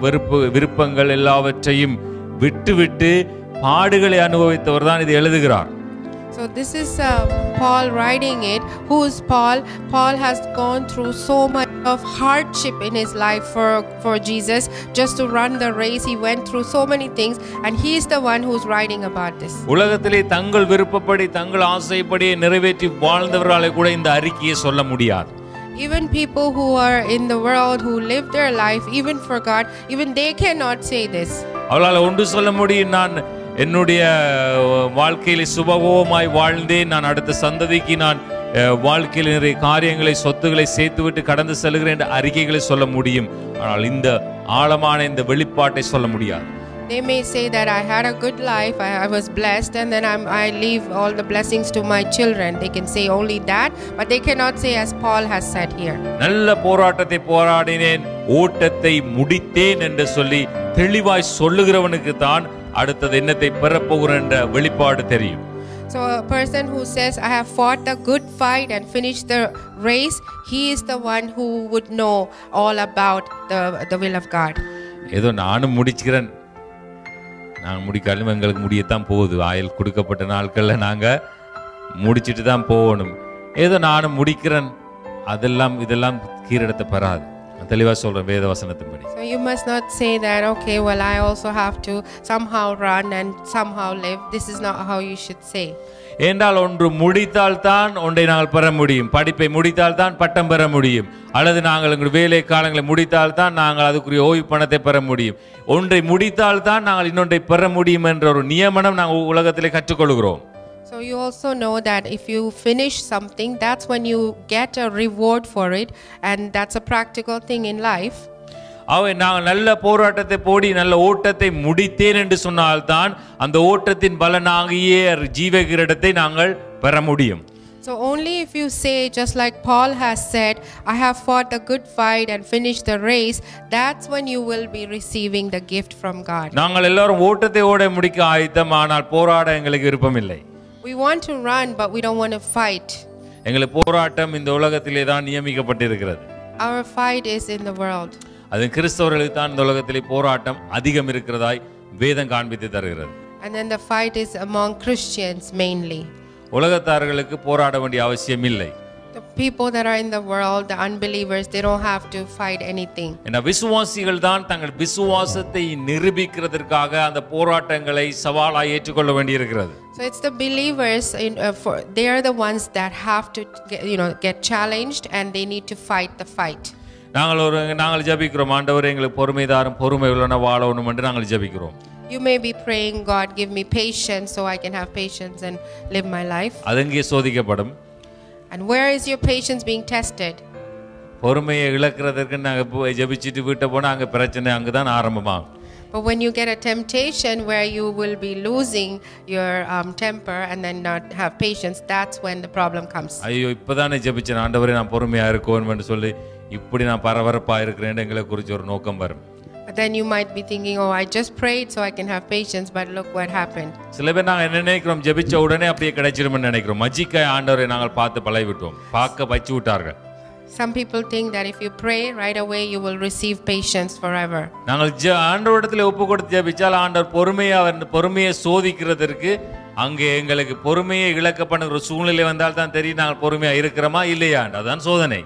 விருப்பங்கள் எல்லாவற்றையும் விட்டு பாடுகளை அனுபவித்தவர் தான் இது எழுதுகிறார். So this is Paul writing it. Who is Paul? Paul has gone through so much of hardship in his life for Jesus, just to run the race. He went through so many things, and he is the one who's writing about this. உலகத்திலே தங்கள் விருப்பப்படி தங்கள் ஆசைப்படி நிறைவேற்றி வாழ்ந்தவர்களாலே கூட இந்த அறிக்கையை சொல்ல முடியாது. Even people who are in the world, who live their life even for God, even they cannot say this. அவளால் ஒன்று சொல்ல முடியும், நான் என்னுடைய வாழ்க்கையில் சுபகோமாய் வாழ்ந்தேன், நான் அடுத்த சந்ததிக்கு நான் வாழ்க்கையில் நிறைய காரியங்களை, சொத்துக்களை சேர்த்துவிட்டு கடந்து செல்கிறேன் என்ற அறிக்கைகளை சொல்ல முடியும். ஆனால் இந்த ஆழமான இந்த வெளிப்பாட்டை சொல்ல முடியாது. They may say that I had a good life, I was blessed, and then I leave all the blessings to my children. They can say only that, but they cannot say as Paul has said here. நல்ல போராட்டத்தை போராடினேன், ஓட்டத்தை முடித்தேன் என்று சொல்லி தெளிவாய் சொல்லுகிறவனுக்கு தான் அடுத்தது என்னத்தை பெறப்போகிறேன் என்ற வெளிப்பாடு தெரியும். So a person who says, I have fought the good fight and finished the race, he is the one who would know all about the will of God. ஏதோ நானும் முடிச்சுக்கிறேன், நான் முடிக்காலும் எங்களுக்கு முடியத்தான் போகுது, ஆயுள் கொடுக்கப்பட்ட நாட்களில் நாங்கள் முடிச்சுட்டு தான் போகணும், ஏதோ நானும் முடிக்கிறேன், இதெல்லாம் கீரிடத்தை பெறாது. தெளிவாக சொல்கிறேன் வேத வசனத்தின்படி. So you must not say that, okay, well, I also have to somehow run and somehow live. This is not how you should say. என்றால் ஒன்று முடித்தால் தான் ஒன்றை நாங்கள் பெற முடியும். படிப்பை முடித்தால் தான் பட்டம் பெற முடியும், அல்லது நாங்கள் எங்கள் வேலை காலங்களை முடித்தால் தான் நாங்கள் அதுக்குரிய ஓய்வு பணத்தை பெற முடியும். ஒன்றை முடித்தால் தான் நாங்கள் இன்னொன்றை பெற முடியும் என்ற ஒரு நியமனம் நாங்கள் உலகத்திலே கற்றுக்கொள்கிறோம். So you also know that if you finish something, that's when you get a reward for it, and that's a practical thing in life. நாங்கள் நல்ல போராட்டத்தை போடி நல்ல ஓட்டத்தை முடித்தேன் என்று சொன்னால்தான் அந்த ஓட்டத்தின் பலனாகிய ஜீவ கிரீடத்தை நாங்கள் பெற முடியும். So only if you say, just like Paul has said, I have fought the good fight and finished the race, that's when you will be receiving the gift from God. நாங்கள் எல்லாரும் ஓட்டத்தை ஓட முடிக்க ஆயத்தம், ஆனால் போராட எங்களுக்கு விருப்பம் இல்லை. We want to run, but we don't want to fight. எங்களுக்கு போராட்டம் இந்த உலகத்திலே தான் நியமிக்கப்பட்டிருக்கிறது. Our fight is in the world. அது கிறிஸ்தவர்களுக்கு தான் இந்த உலகத்திலே போராட்டம் அதிகம் இருக்கிறதாய் வேதம் காண்பித்து தருகிறது. And then the fight is among Christians mainly. உலகத்தார்களுக்கு போராட வேண்டிய அவசியம் இல்லை. The people that are in the world, the unbelievers, they don't have to fight anything. ஏன்னா விசுவாசிகள் தான் தங்கள் விசுவாசத்தை நிரூபிக்கிறதற்காக அந்த போராட்டங்களை சவாலாய் ஏற்றுக்கொள்ள வேண்டியிருக்கிறது. So it's the believers they are the ones that have to get challenged, and they need to fight the fight. நாங்கள் ஜெபிக்கிறோம், ஆண்டவரே எங்களுக்கு பொறுமை தாரும், பொறுமை உள்ளன வாழணும் என்று நாங்கள் ஜெபிக்கிறோம். You may be praying, God give me patience so I can have patience and live my life. அதங்கே சோதிக்கப்படும். And where is your patience being tested? பொறுமையை இழக்கிறதற்கு நாங்கள் ஜெபிச்சிட்டு வீட்டை போனால் அங்கே பிரச்சனை அங்கே தான் ஆரம்பமாகும். But when you get a temptation where you will be losing your temper and then not have patience, that's when the problem comes. ஐயோ இப்போதானே ஜெபிச்சேன், ஆண்டவரே நான் பொறுமையாக இருக்கணும்னு சொல்லி இப்படி நான் பரபரப்பாக இருக்கிறேன் எங்களை குறித்து ஒரு நோக்கம் வரும். But then you might be thinking, oh, I just prayed so I can have patience, but look what happened. சில பேர் நாங்கள் என்ன நினைக்கிறோம், ஜெபிச்ச உடனே அப்படியே கிடைச்சிருமென்னு நினைக்கிறோம். மஜிக்காய் ஆண்டவரை நாங்கள் பார்த்து பழகி விட்டோம், பார்க்க வச்சு விட்டார்கள். Some people think that if you pray right away you will receive patience forever. நாங்கள் ஆண்டவரிடத்தில் ஒப்பு கொடுத்து ஜெபிச்சால் ஆண்டவர் பொறுமையை சோதிக்கிறதற்கு அங்கே எங்களுக்கு பொறுமையை இழக்கப்படுகிற ஒரு சூழ்நிலை வந்தால் தான் தெரியும் நாங்கள் பொறுமையாக இருக்கிறோமா இல்லையா, அதுதான் சோதனை.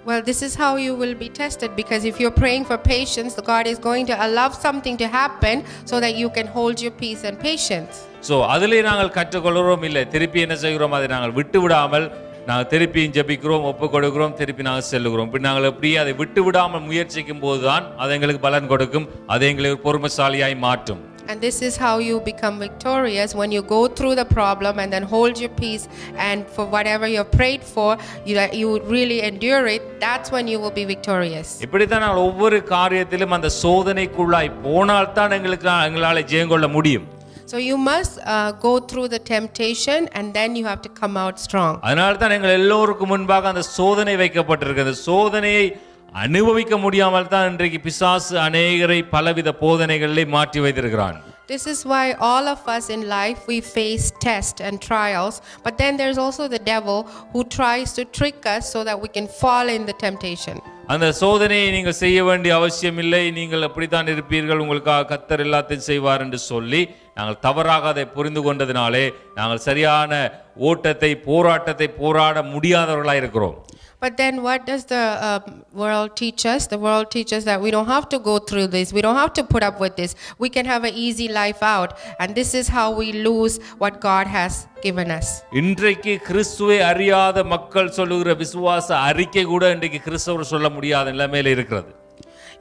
Well, this is how you will be tested, because if you're praying for patience, God is going to allow something to happen so that you can hold your peace and patience. So அதிலே நாங்கள் கற்றுக்கொள்கிறோம் இல்லை, திருப்பி என்ன செய்கிறோம், அதை நாங்கள் விட்டு விடாமல் நாங்கள் திருப்பியும் ஜெபிக்கிறோம், ஒப்பு கொடுக்கிறோம், திருப்பி நாங்கள் செல்லுகிறோம். இப்படி நாங்கள் எப்படியே அதை விட்டு விடாமல் முயற்சிக்கும் போது தான் அது எங்களுக்கு பலன் கொடுக்கும், அது எங்களுக்கு பொறுமைசாலியாய் மாற்றும். And this is how you become victorious, when you go through the problem and then hold your peace, and for whatever you're prayed for, you really endure it. That's when you will be victorious. இப்படி தான் நாங்கள் ஒவ்வொரு காரியத்திலும் அந்த சோதனைக்குள்ளாய் போனால் தான் எங்களால் ஜெயம் கொள்ள முடியும். So you must go through the temptation and then you have to come out strong. அதனால தான் எங்கள் எல்லோருக்கும் முன்பாக அந்த சோதனை வைக்கப்பட்டிருக்கு. அந்த சோதனையை அனுபவிக்க முடியாமல் தான் இன்றைக்கு பிசாசு அநேகரை பலவித போதனைகளிலே மாற்றி வைத்திருக்கிறான். This is why all of us in life we face tests and trials, but then there's also the devil who tries to trick us so that we can fall in the temptation. அந்த சோதனையை நீங்கள் செய்ய வேண்டிய அவசியம் இல்லை, நீங்கள் அப்படித்தான் இருப்பீர்கள், உங்களுக்காக கர்த்தர் எல்லாத்தையும் செய்வார் என்று சொல்லி நாங்கள் தவறாக அதை புரிந்து கொண்டதினாலே நாங்கள் சரியான போராட்டத்தை போராட முடியாதவர்களாக இருக்கிறோம். But then what does the world teach us? The world teaches that we don't have to go through this. We don't have to put up with this. We can have an easy life out. And this is how we lose what God has given us. இன்றைக்கு கிறிஸ்துவை அறியாத மக்கள் சொல்லுகிற விசுவாச அறிக்கை கூட இன்றைக்கு கிறிஸ்தவர் சொல்ல முடியாத நிலைமையில இருக்கிறது.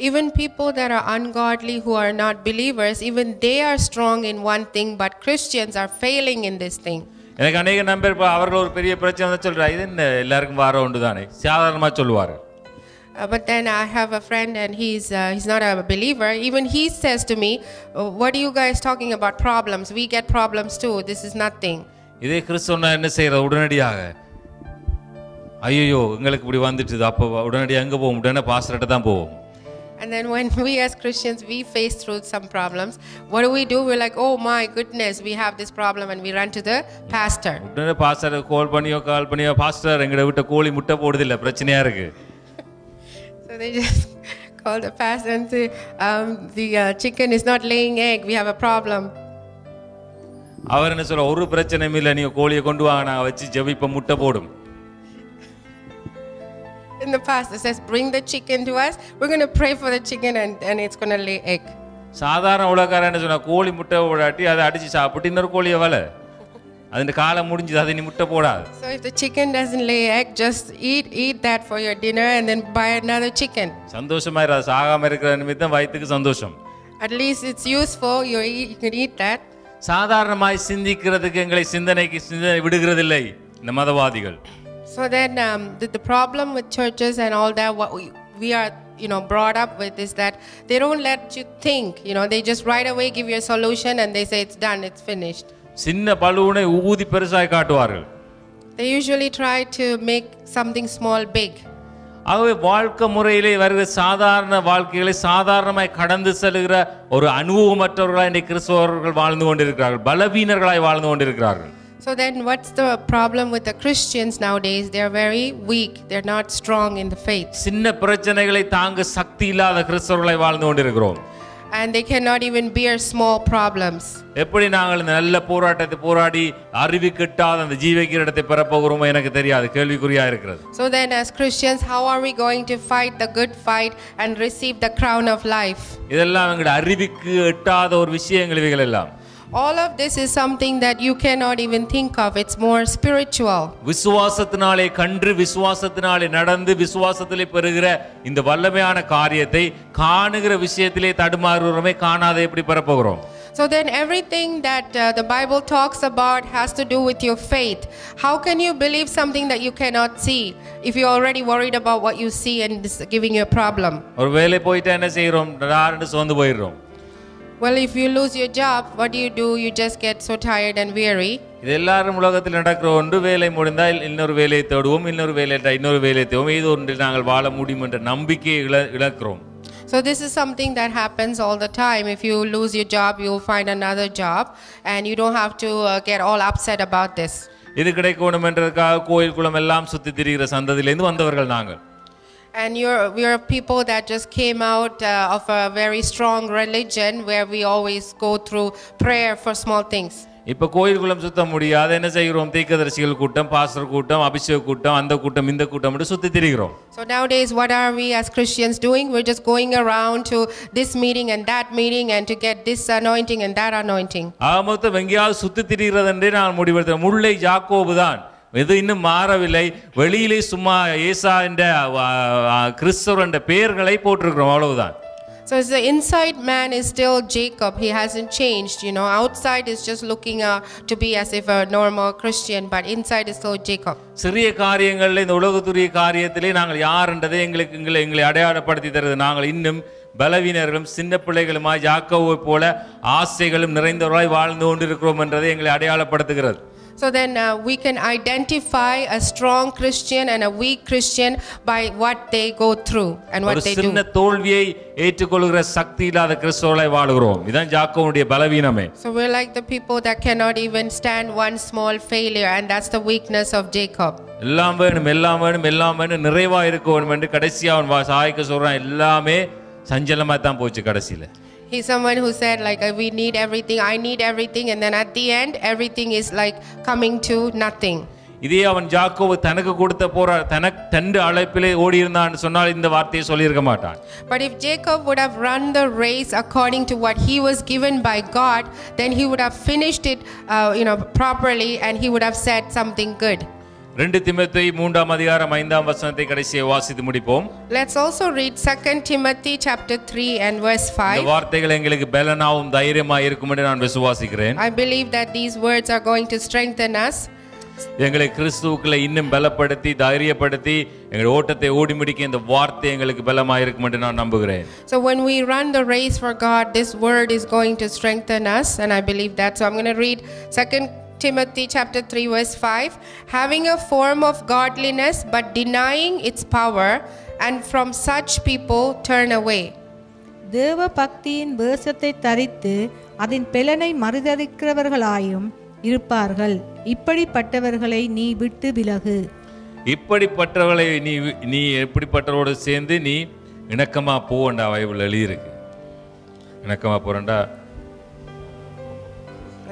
Even people that are ungodly, who are not believers, even they are strong in one thing, but Christians are failing in this thing. எனக்கு அநேக நம்பர் அவர்கள் ஒரு பெரிய பிரச்சனை சொல்றாரு, இது என்ன எல்லாருக்கும் வார உண்டு தானே சாதாரணமாக சொல்லுவார். But then I have a friend and he's not a believer. Even he says to me, what are you guys talking about problems? We get problems too. This is nothing. இதே கிறிஸ்தவனா என்ன செய்யற உடனடியாக ஐயோ உங்களுக்கு இப்படி வந்துட்டுது அப்போ உடனடியாக எங்கே போவோம் உடனே பாஸ்டர்கிட்ட தான் போவோம். And then when we as Christians, we face through some problems, what do? We're like, oh my goodness, we have this problem, and we run to the pastor. உடனே பாஸ்டர் கால் பண்ணியோ பாஸ்டர் எங்கட விட்ட கோழி முட்டை போடுது இல்ல பிரச்சனையா இருக்கு. So they just call the pastor and say, the chicken is not laying egg, we have a problem. அவர் என்ன சொல்ற ஒரு பிரச்சனையும் இல்லை நீங்க கோழியை கொண்டு வாங்க நான் வச்சு ஜெபிப்ப முட்டை போடும். And the pastor says, bring the chicken to us, we're going to pray for the chicken and it's going to lay egg. சாதாரண உலகாரன் என்ன சொன்னா கோழி முட்டை போடாட்டி அதை அடிச்சு சாப்பிட்டு இன்னொரு கோழியை வலை அதுக்கு காலம் முடிஞ்சது அதை நீ முட்டை போடாது. So if the chicken doesn't lay egg, just eat that for your dinner and then buy another chicken. சந்தோஷமா இரு சாகாம இருக்கிற நிமித்தம் வயிற்றுக்கு சந்தோஷம். At least it's useful, you can eat that. சாதாரணமாய் சிந்திக்கிறதுக்கு எங்களை சிந்தனை விடுகிறதில்லை இந்த மதவாதிகள். So then the problem with churches and all that, what we are brought up with is that they don't let you think. They just right away give you a solution and they say it's done, it's finished. சின்ன பலூனை ஊதி பெருசாய் காட்டுவார்கள். They usually try to make something small big. ஆகவே வாழ்க்கை முறையிலே வருகிற சாதாரண வாழ்க்கைகளை சாதாரணமாய் கடந்து செல்கிற ஒரு அனுபவமற்றவர்களாய் இன்றைக்கு கிறிஸ்தவர்கள் வாழ்ந்து கொண்டிருக்கிறார்கள், பலவீனர்களாய் வாழ்ந்து கொண்டிருக்கிறார்கள். So then what's the problem with the Christians nowadays? They're very weak, they're not strong in the faith. சின்ன பிரச்சனைகளை தாங்க சக்தி இல்லாத கிறிஸ்தவர்களாய் வாழ்ந்து கொண்டிருக்கிறோம். And they cannot even bear small problems. எப்படி நாங்கள் இந்த நல்ல போராட்டத்தை போராடி அறிவு கிட்டாத அந்த ஜீவக்கிரீடத்தை பெற போகிறோமோ எனக்கு தெரியாது, கேள்விக்குறியா இருக்கிறது. So then as Christians, how are we going to fight the good fight and receive the crown of life? இதெல்லாம் எங்களுடைய அறிவுக்கு எட்டாத ஒரு விஷயங்கள் இவைகள் எல்லாம். All of this is something that you cannot even think of. It's more spiritual. விசுவாசத்தினாலே கன்று விசுவாசத்தினாலே நடந்து விசுவாசத்திலே பெறுகிற இந்த வல்லமையான காரியத்தை காணுகிற விஷயத்திலே தடுமாறுகிறோமே, காணாத எப்படி பெற போகிறோம்? So then everything that the Bible talks about has to do with your faith. How can you believe something that you cannot see if you're already worried about what you see and it's giving you a problem? ஒரு வேலை போயிட்டா என்ன செய்கிறோம்? நார்னு சோர்ந்து போயிடுறோம். Well, if you lose your job, what do? You just get so tired and weary. இது எல்லாரும் உலகத்தில் நடக்கிற ஒன்று. வேலை முடிந்தால் இன்னொரு வேலையை தேடுவோம், இன்னொரு வேலையை தேடுவோம், இது ஒன்றில் நாங்கள் வாழ முடியும் என்ற நம்பிக்கையை இழக்கிறோம். So this is something that happens all the time. If you lose your job, you'll find another job and you don't have to get all upset about this. இது கிடைக்கணும் என்றதுக்காக கோயில் குளம் எல்லாம் சுத்தி திரிகிற சந்ததியிலிருந்து வந்தவர்கள் நாங்கள். And we're people that just came out of a very strong religion where we always go through prayer for small things. இப்ப கோயில் குளம் சுத்த முடியாது, என்ன செய்கிறோம்? தீர்க்கதரிசிகள் கூட்டம், பாஸ்டர் கூட்டம், அபிஷேக கூட்டம், அந்த கூட்டம் இந்த கூட்டம் சுத்தி திரிகிறோம். So nowadays what are we as Christians doing? We're just going around to this meeting and that meeting and to get this anointing and that anointing. மொத்தம் எங்கேயாவது சுத்தி திரிகிறது என்றே நான் முடிவெடுத்தேன். முல்லை யாக்கோபு தான், இது இன்னும் மாறவில்லை. வெளியிலே சும்மா ஏசா என்ற கிறிஸ்தவர் என்ற பெயர்களை போட்டிருக்கிறோம், அவ்வளவுதான். So the inside man is still Jacob. He hasn't changed. Outside is just looking to be as if a normal Christian, but inside is still Jacob. சிறிய காரியங்களில் இந்த உலகத்துரிய காரியத்திலே நாங்கள் யார் என்றதை எங்களை அடையாளப்படுத்தி தருது. நாங்கள் இன்னும் பலவீனர்களும் சின்ன பிள்ளைகளுமாய் யாக்கோபை போல ஆசைகளும் நிறைந்தவர்களாய் வாழ்ந்து கொண்டிருக்கிறோம் என்றதை எங்களை அடையாளப்படுத்துகிறது. So then we can identify a strong Christian and a weak Christian by what they go through and what they do. ஒரு சின்ன தோல்வியை ஏற்றுக்கொள்கிற சக்தி இல்லாத கிறிஸ்தவர்களாய் வாழ்கிறோம். இதான் யாக்கோபுடைய பலவீனமே. So we're like the people that cannot even stand one small failure, and that's the weakness of Jacob. எல்லாம் வேணும் நிறைவா இருக்க வேண்டும் என்று கடைசியா அவன் சாய்க்க சொல்றான். எல்லாமே சஞ்சலமா தான் போச்சு கடைசியில. He's someone who said like we need everything, I need everything, and then at the end everything is like coming to nothing. இதே அவன் யாக்கோபு தனக்கு கொடுத்த தனக்கு அழைப்பிலே ஓடி இருந்தான்னு சொன்னால் இந்த வார்த்தையை சொல்லியிருக்க மாட்டான். But if Jacob would have run the race according to what he was given by God, then he would have finished it properly and he would have said something good. 2 தீமோத்தேயு 3ஆம் அதிகாரம் 5ஆம் வசனத்தை கடைசியை வாசித்து முடிப்போம். Let's also read 2 Timothy chapter 3 and verse 5. இந்த வார்த்தைகள் எங்களுக்கு பலனாவும் தைரியமா இருக்கும் என்று நான் விசுவாசிக்கிறேன். I believe that these words are going to strengthen us. எங்களை கிறிஸ்துவுக்குள்ள இன்னும் பலப்படுத்தி தைரியப்படுத்தி எங்கள் ஓட்டத்தை ஓடி முடிக்க இந்த வார்த்தை எங்களுக்கு பலமாக இருக்கும் என்று நான் நம்புகிறேன். So when we run the race for God, this word is going to strengthen us, and I believe that. So I'm going to read 2 Timothy chapter 3 verse 5. Having a form of godliness but denying its power, and from such people turn away. தேவ பக்தியின் வேஷத்தை தரித்து அதன் பெலனை மறுதலிக்கிறவர்களாயும் இருப்பார்கள். இப்படிப்பட்டவர்களை நீ விட்டு விலகு. இப்படிப்பட்டவர்களை நீ எப்படிப்பட்டவரோடு சேர்ந்து நீ இணக்கமா போண்டா. பைபிள் எழுதியிருக்கு இணக்கமா போறண்டா.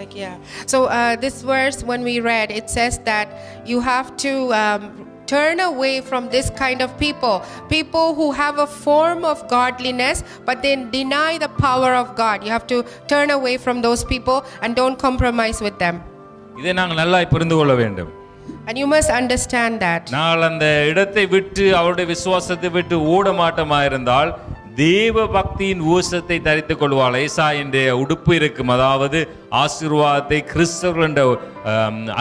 Like yeah. So this verse when we read, it says that you have to turn away from this kind of people who have a form of godliness but then deny the power of God. You have to turn away from those people and don't compromise with them. இதை நாங்கள் நல்லா புரிந்து கொள்ள வேண்டும். And you must understand that. நாங்கள் அந்த இடத்தை விட்டு அவருடைய விசுவாசத்தை விட்டு ஓட மாட்டோமா இருந்தால் தேவ பக்தியின் ஊசத்தை தரித்துக் கொள்வாள். ஏசாயினுடைய உடுப்பு இருக்கும், அதாவது ஆசீர்வாதத்தை கிறிஸ்தவர்கள் என்ற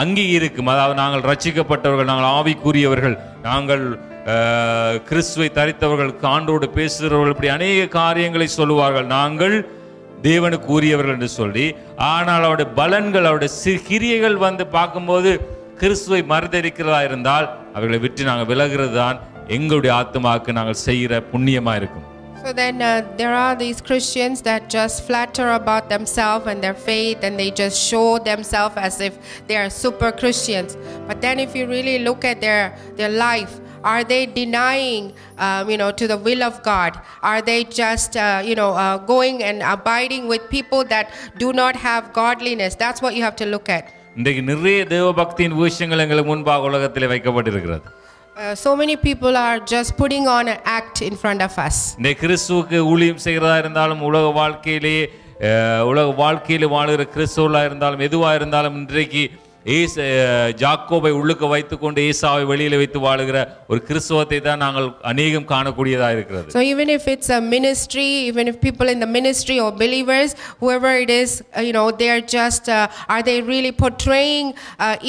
அங்கி இருக்கும். அதாவது நாங்கள் ரட்சிக்கப்பட்டவர்கள், நாங்கள் ஆவிக்குரியவர்கள், நாங்கள் கிறிஸ்துவை தரித்தவர்கள், ஆண்டோடு பேசுகிறவர்கள், இப்படி அநேக காரியங்களை சொல்லுவார்கள். நாங்கள் தேவனுக்கு உரியவர்கள் என்று சொல்லி, ஆனால் அவருடைய பலன்கள் அவருடைய கிரியைகள் வந்து பார்க்கும்போது கிறிஸ்துவை மறுதலிக்கிறதா இருந்தால் அவர்களை விட்டு நாங்கள் விலகிறது தான் எங்களுடைய ஆத்மாவுக்கு நாங்கள் செய்கிற புண்ணியமா இருக்கும். So then there are these Christians that just flatter about themselves and their faith, and they just show themselves as if they are super Christians. But then if you really look at their life, are they denying to the will of God? Are they just going and abiding with people that do not have godliness? That's what you have to look at. இன்றைக்கு நிறைய தேவ பக்தியின் விஷயங்கள் எங்களுக்கு முன்பாக உலகத்திலே வைக்கப்பட்டிருக்கிறது. So many people are just putting on an act in front of us. இந்த கிறிஸ்துவுக்கு ஊழியம் செய்கிறதா இருந்தாலும், உலக வாழ்க்கையிலே வாழுகிற கிறிஸ்துவா இருந்தாலும், எதுவா இருந்தாலும், இன்றைக்கு ஜாக்கோபை உள்ளுக்கு வைத்துக்கொண்டு ஏசாவை வெளியில வைத்து வாழுகிற ஒரு கிறிஸ்துவத்தை தான் நாங்கள் அநேகம் காணக்கூடியதா இருக்கிறது. So even if it's a ministry, even if people in the ministry or believers, whoever it is, they are just are they really portraying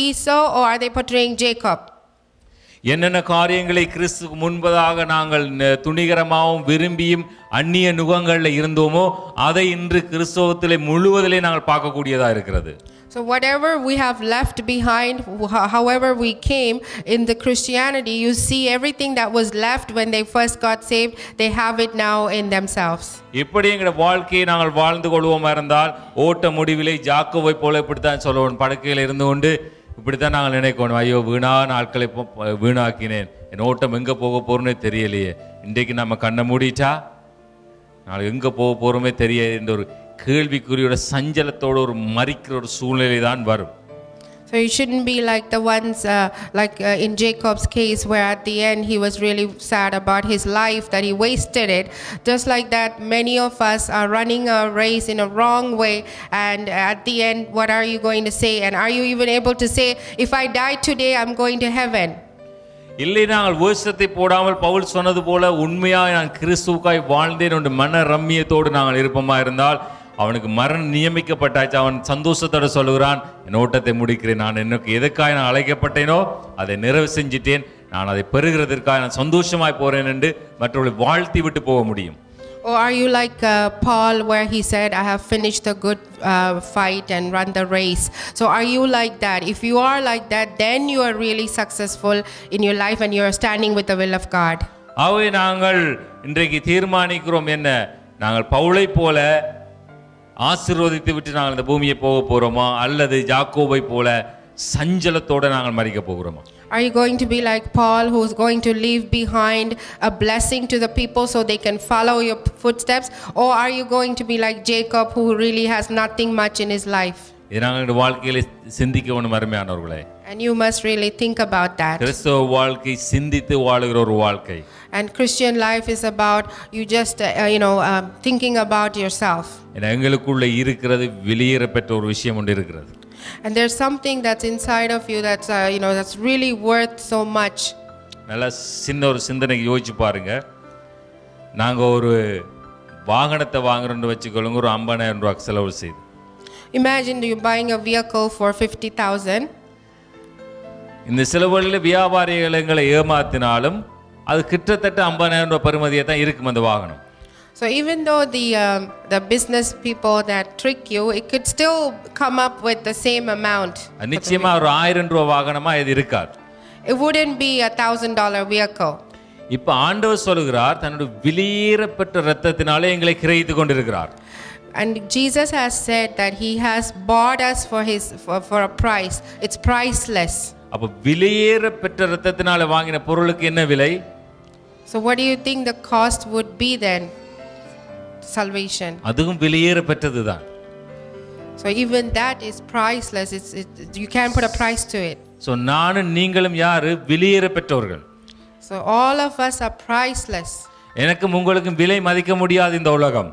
Esau or are they portraying Jacob? என்னென்ன காரியங்களை கிறிஸ்துக்கு முன்பதாக நாங்கள் துணிகரமாகவும் விரும்பியும் அந்நிய நுகங்களில் இருந்தோமோ அதை இன்று கிறிஸ்தவத்திலே முழுவதிலே நாங்கள் பார்க்கக்கூடியதா இருக்கிறது. So whatever we have left behind, however we came in the Christianity, you see everything that was left when they first got saved, they have it now in themselves. இப்படி எங்களுடைய வாழ்க்கையை நாங்கள் வாழ்ந்து கொள்வோமா இருந்தால் ஓட்ட முடிவிலே ஜாக்கோபை போல இப்படித்தான் சொல்லுவோம். படுக்கையில் இருந்து கொண்டு இப்படித்தான் நாங்கள் நினைக்கணும், ஐயோ வீணான நாட்களை வீணாக்கினேன், என் ஓட்டம் எங்கே போக போறோன்னே தெரியலையே, இன்றைக்கு நம்ம கண்ணை மூடிட்டா நாளைக்கு எங்கே போக போகிறோமே தெரிய என்ற ஒரு கேள்விக்குறியோட சஞ்சலத்தோடு ஒரு மறிக்கிற ஒரு சூழ்நிலை தான் வரும். So you shouldn't be like the ones in Jacob's case where at the end he was really sad about his life, that he wasted it. Just like that, many of us are running a race in a wrong way, and at the end what are you going to say? And are you even able to say, if I die today I'm going to heaven? இல்லை, நாங்கள் வேஷத்தை போடாமல் பவுல் சொன்னது போல உண்மையாக நான் கிறிஸ்துவுக்காய் வாழ்ந்தேன் என்ற மன ரம்மியத்தோடு நாங்கள் இருப்போமா இருந்தால் அவனுக்கு மரணம் நியமிக்கப்பட்டாச்சு. அவன் சந்தோஷத்தோடு சொல்லுகிறான், என் ஓட்டத்தை முடிக்கிறேன், நான் எனக்கு எதற்காக நான் அழைக்கப்பட்டேனோ அதை நிறைவு செஞ்சிட்டேன், நான் அதை பெறுகிறதற்காக நான் சந்தோஷமாய் போறேன் என்று மற்றவர்களை வாழ்த்தி விட்டு போக முடியும். Or are you like Paul, where he said, I have finished the good fight and run the race? So are you like that? If you are like that, then you are really successful in your life and you are standing with the will of God. ஆகவே நாங்கள் இன்றைக்கு தீர்மானிக்கிறோம், என்ன நாங்கள் பவுலை போல ஆசீர்வதித்து விட்டு நாங்கள் இந்த பூமியை போக போகிறோமா, அல்லது ஜாக்கோபை போல சஞ்சலத்தோடு நாங்கள் மறிக்க போகிறோமா? Are you going to be like Paul, who is going to leave behind a blessing to the people so they can follow your footsteps? Or are you going to be like Jacob, who really has nothing much in his life? இது நாங்கள் வாழ்க்கையில சிந்திக்க வேணும் அருமையானவர்களே. And you must really think about that. கிறிஸ்தவ வாழ்க்கை சிந்தித்து வாழுகிற ஒரு வாழ்க்கை. And Christian life is about you just thinking about yourself. எங்களுக்குள்ள இருக்கிறது வெளியேற பெற்ற ஒரு விஷயம் ஒன்று இருக்கிறது. And there's something that's inside of you that's that's really worth so much. நல்ல சின்ன ஒரு சிந்தனைக்கு யோசிச்சு பாருங்க. நாங்க ஒரு வாகனத்தை வாங்குறோம்னு வெச்சுக்கொள்ளுங்க, ஒரு 50,000 ரூபாய் செலவு செய்து. Imagine you're buying a vehicle for 50,000. இந்த சிலவழில வியாபாரிகள் எங்களை ஏமாத்தினாலும் அது கிட்டத்தட்ட 50,000 ரூபாய் பெறுமதியே தான் இருக்கும் அந்த வாகனம். So even though the business people that trick you, it could still come up with the same amount. நிச்சயமா ஒரு 1000 ரூபாய் வாகனமா இது இருக்காது. It wouldn't be $1,000 vehicle. இப்ப ஆண்டவர் சொல்கிறார் தன்னுடைய விலையேறப்பட்ட இரத்தத்தினாலே எங்களை கிரயித்துக் கொண்டிருக்கிறார். And Jesus has said that he has bought us for a price. It's priceless. அப்ப விலையேறப்பட்ட இரத்தத்தினாலே வாங்கின பொருளுக்கு என்ன விலை? So what do you think the cost would be then? Salvation. அதுவும் விலையேறப்பட்டதுதான். So even that is priceless. You can't put a price to it. So நானும் நீங்களும் யாரு? விலையேறப்பட்டவர்கள். So all of us are priceless. எனக்கும் உங்களுக்கும் விலை மதிக்க முடியாது இந்த உலகம்.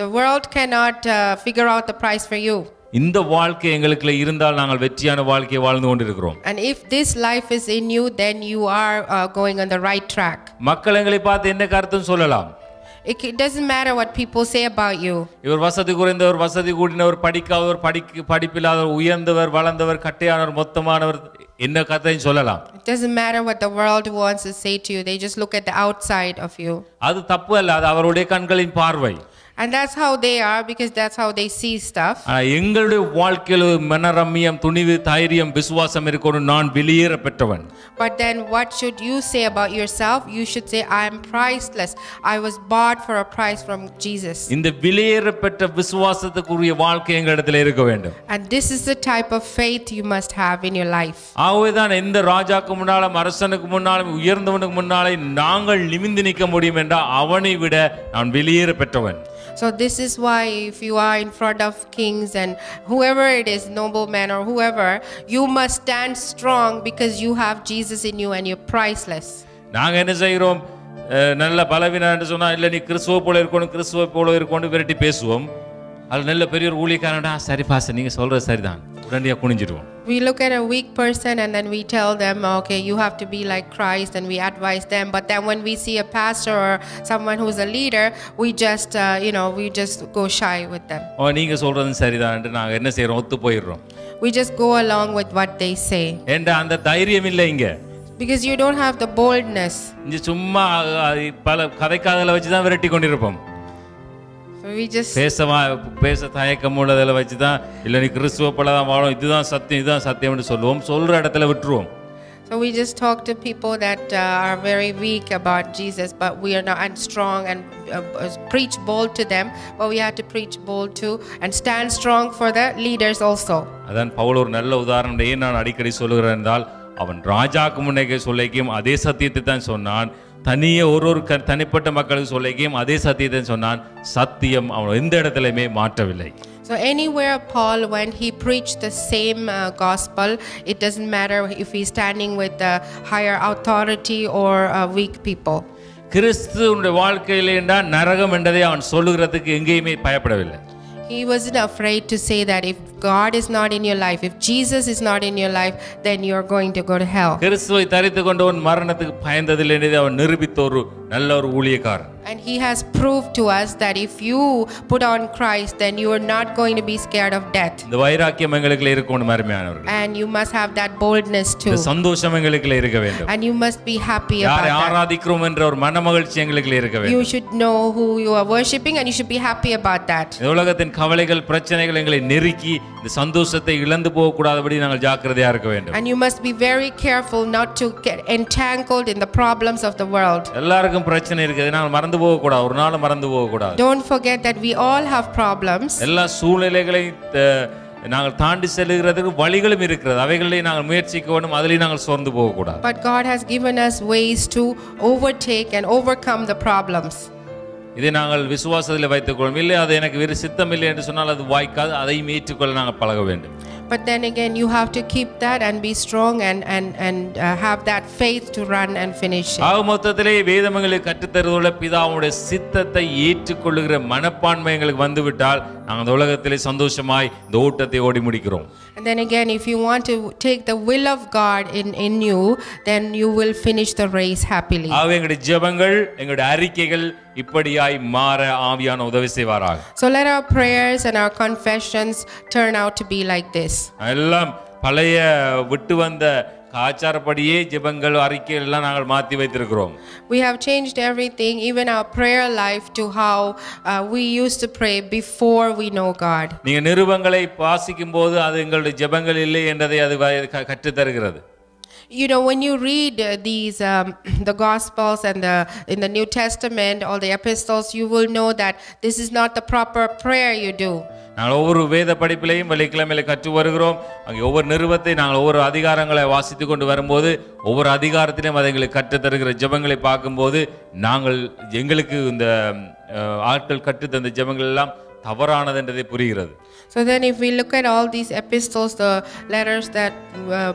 The world cannot figure out the price for you. இந்த வாழ்க்கை எங்களுக்குள்ள இருந்தால் நாங்கள் வெற்றியான வாழ்க்கையை வாழ்ந்து கொண்டிருக்கிறோம். And if this life is in you, then you are going on the right track. மக்கள் எங்களை பார்த்து என்ன கருத்தும் சொல்லலாம். It doesn't matter what people say about you. இவர் வசதி குறைந்தவர், வசதி கூடினவர், படிக்காதவர், படிப்பில்லாதவர், உயர்ந்தவர், வளர்ந்தவர், கட்டையானவர், மொத்தமானவர், என்ன கதையும் சொல்லலாம். It doesn't matter what the world wants to say to you. They just look at the outside of you. அது தப்பு அல்ல, அது அவருடைய கண்களின் பார்வை. And that's how they are, because that's how they see stuff. எங்களுடைய வாழ்க்கையில் மனரம்யம், துணிவு, தைரியம், விசுவாசம் இருக்கணும். நான் வெளியேறப்பட்டவன். But then what should you say about yourself? You should say, I am priceless. I was bought for a price from Jesus. இந்த வெளியேறப்பட்ட விசுவாசத்துக்குரிய வாழ்க்கை எங்களிடத்தில் இருக்க வேண்டும். And this is the type of faith you must have in your life. ஆகவேதான் எந்த ராஜாக்கு முன்னாலும் அரசனுக்கு முன்னாலும் உயர்ந்தவனுக்கு முன்னாலே நாங்கள் நிமிர்ந்து நிற்க முடியும் என்றால் அவனை விட நான் வெளியேறப்பட்டவன். So this is why if you are in front of kings and whoever it is, nobleman or whoever, you must stand strong because you have Jesus in you and you're priceless. நாங்க என்ன செய்கிறோம்? நல்ல பலவீனம் என்று சொன்னா இல்ல நீ கிறிஸ்துவ போல இருக்கணும், கிறிஸ்துவ போல இருக்கணும் விரட்டி பேசுவோம். அது நல்ல பெரிய ஒரு ஊழியக்காரன்டா, சரி பாஸ்டர் நீங்க சொல்றது சரிதான், உடனடியா குனிஞ்சிடுவோம். We look at a weak person and then we tell them, okay, you have to be like Christ, and we advise them. But then when we see a pastor or someone who's a leader, we just, we just go shy with them. நீங்க சொல்றதும் சரிதான் என்று நாங்க என்ன செய்றோம்? ஒத்து போயிடுறோம். We just go along with what they say. ஏண்டா அந்த தைரியம் இல்ல இங்க. Because you don't have the boldness. இங்க சும்மா பல கதைக்காதல வச்சு தான் விரட்டி கொண்டிருப்போம். So we just பேச தயக்கம் உள்ளதில் வச்சு தான் இல்லை நீ கிறிஸ்துவ போல தான் வாழும், இதுதான் சத்தியம், இதுதான் சத்தியம்னு சொல்லுவோம். சொல்ற இடத்துல விட்டுருவோம். So we just talk to people that are very weak about Jesus, but we are not strong, and preach bold to them, but we have to preach bold too and stand strong for the leaders also. அதான் பவுல் ஒரு நல்ல உதாரணம் ஏன் நான் அடிக்கடி சொல்லுகிறேன் என்றால், அவன் ராஜாக்கு முன்னே சொல்லிக்கும் அதே சத்தியத்தை தான் சொன்னான். தனியே ஒரு தனிப்பட்ட மக்களுக்கு சொல்லிக்கும் அதே சத்தியத்தை சொன்னான். சத்தியம் அவன் எந்த இடத்துலையுமே மாற்றவில்லை. So anywhere Paul went, he preached the same gospel. It doesn't matter if he's standing with the higher authority or weak people. கிறிஸ்துவின் வாழ்க்கையிலேண்டா நரகம் என்றதை அவன் சொல்லுகிறதுக்கு எங்கேயுமே பயப்படவில்லை. He wasn't afraid to say that if God is not in your life, if Jesus is not in your life, then you're going to go to hell. கிறிஸ்துவை தரித்து கொண்டவன் மரணத்துக்கு பயந்ததில்லை என்று அவன் நிரூபித்த ஒரு நல்ல ஒரு ஊழியக்காரன். And he has proved to us that if you put on Christ, then you are not going to be scared of death. இந்த வைராக்கியம் எங்களுக்குள்ள இருக்கணும் அருமையானவர்களே. And you must have that boldness too. இந்த சந்தோஷம் எங்களுக்குள்ள இருக்க வேண்டும். And you must be happy about யாரை that. ஆராதிக்கிறோம் என்ற ஒரு மனமகிழ்ச்சி எங்களுக்குள்ள இருக்க வேண்டும். You should know who you are worshiping and you should be happy about that. இந்த உலகத்தின் கவலைகள் பிரச்சனைகள் எங்களை நெருக்கி இந்த சந்தோஷத்தை இழந்து போக கூடாதபடி நாங்கள் ஜாக்கிரதையா இருக்க வேண்டும். And you must be very careful not to get entangled in the problems of the world. எல்லாருக்கும் பிரச்சனை இருக்குது, நாங்கள் மறந்து போக கூடாது, ஒரு நாள் மறந்து போக கூடாது. Don't forget that we all have problems. எல்லா சூழ்நிலைகளை நாங்கள் தாண்டி செல்கிறதுக்கு வழிகளும் இருக்கிறது, அவைகளை நாங்கள் முயற்சிக்க வேண்டும், அதிலே நாங்கள் சோர்ந்து போக கூடாது. But God has given us ways to overtake and overcome the problems. இதை நாங்கள் விசுவாசத்தில் வைத்துக் கொள்ளும். இல்லை அது எனக்கு வேறு சித்தம் இல்லை என்று சொன்னால் அது வாய்க்காது, அதையும் ஏற்றுக்கொள்ள நாங்கள் பழக வேண்டும். But then again, you have to keep that and be strong and have that faith to run and finish it. ஆக மொத்தத்திலே வேதங்களை கற்றுத்தருவதுள்ள பிதாவுடைய சித்தத்தை ஏற்றுக்கொள்ளுகிற மனப்பான்மை எங்களுக்கு வந்துவிட்டால் நாங்கள் இந்த உலகத்திலே சந்தோஷமாய் இந்த ஓட்டத்தை ஓடி முடிக்கிறோம். And then again, if you want to take the will of God in you, then you will finish the race happily. ஆக எங்களுடைய ஜெபங்கள் எங்களுடைய அறிக்கைகள் இப்படியாய் மாற ஆவியான உதவி செய்வாராக. So let our prayers and our confessions turn out to be like this. எல்லாம் பழைய விட்டு வந்த ஆச்சாரப்படியே ஜெபங்கள் அறிக்கைகள் எல்லாம் நாங்கள் மாத்தி வைத்திருக்கிறோம். We have changed everything, even our prayer life, to how we used to pray before we know God. நீங்க நிருபங்களை வாசிக்கும்போது அது எங்களுடைய ஜெபங்கள் இல்லை என்றதை அது கற்று தருகிறது. You know, when you read these the Gospels and in the New Testament or the epistles, you will know that this is not the proper prayer you do. நாங்கள் ஒவ்வொரு வேத படிப்பிலையும் வெள்ளிக்கிழமையில கற்று வருகிறோம். அங்கே ஒவ்வொரு நிருபத்தை நாங்கள் ஒவ்வொரு அதிகாரங்களை வாசித்து கொண்டு வரும்போது ஒவ்வொரு அதிகாரத்திலையும் அதை எங்களுக்கு கற்றுத் தருகிற ஜெபங்களை பார்க்கும்போது நாங்கள் எங்களுக்கு இந்த ஆட்கள் கற்றுத் தந்த ஜெபங்கள் எல்லாம் தவறானது என்றதை புரிகிறது. So then if we look at all these epistles, the letters that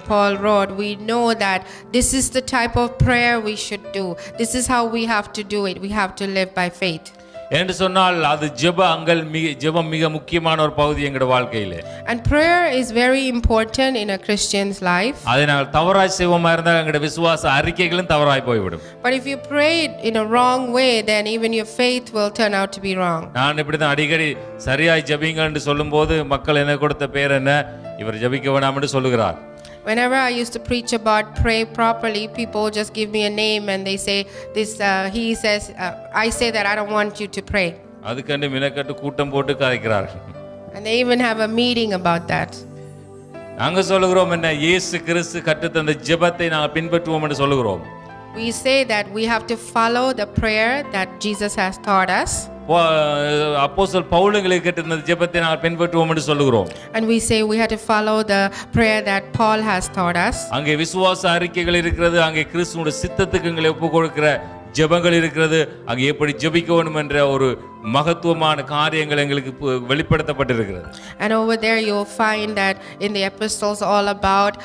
Paul wrote, we know that this is the type of prayer we should do. This is how we have to do it. We have to live by faith. என்று சொன்னால் அது ஜெபம் மிக முக்கியமான ஒரு பகுதி எங்களுடைய வாழ்க்கையிலே. And prayer is very important in a Christian's life. அதை நாங்கள் தவறாய் செய்வோமா இருந்தால் எங்களுடைய விசுவாச அறிக்கைகளும் தவறாய் போய்விடும். But if you pray it in a wrong way, then even your faith will turn out to be wrong. நான் இப்படிதான் அடிக்கடி சரியாய் ஜெபிங்க என்று சொல்லும்போது மக்கள் எனக்கு கொடுத்த பேர் என்ன, இவர் ஜெபிக்க வேண்டாம் என்று சொல்லுகிறார். Whenever I used to preach about pray properly, people just give me a name and they say this. He says, I say that I don't want you to pray. அதுக்கண்டு மினக்கட்டு கூட்டம் போட்டு கதைக்கிறார்கள். And they even have a meeting about that. நாங்க சொல்லுகிறோம் என்ன, இயேசு கிறிஸ்து கற்றுத் தந்த ஜெபத்தை நாங்கள் பின்பற்றுவோம் என்று சொல்லுகிறோம். We say that we have to follow the prayer that Jesus has taught us. அப்போஸ்தலர் பவுல் எங்களுக்கு கற்றுத் தந்த ஜெபத்தை நாங்கள் பின்பற்றுவோம் என்று சொல்லுகிறோம். And we say we have to follow the prayer that Paul has taught us. அங்கே விசுவாச அறிக்கைகள் இருக்கிறது, அங்கே கிறிஸ்துவோட சித்தத்துக்கு எங்களை ஒப்புக் கொடுக்கிற ஜெபங்கள் இருக்கிறது, அங்கே எப்படி ஜெபிக்க வேண்டும் என்ற ஒரு மகத்துவமான காரியங்கள் எங்களுக்கு வெளிப்படுத்தப்பட்டிருக்கிறது. And over there you'll find that in the epistles all about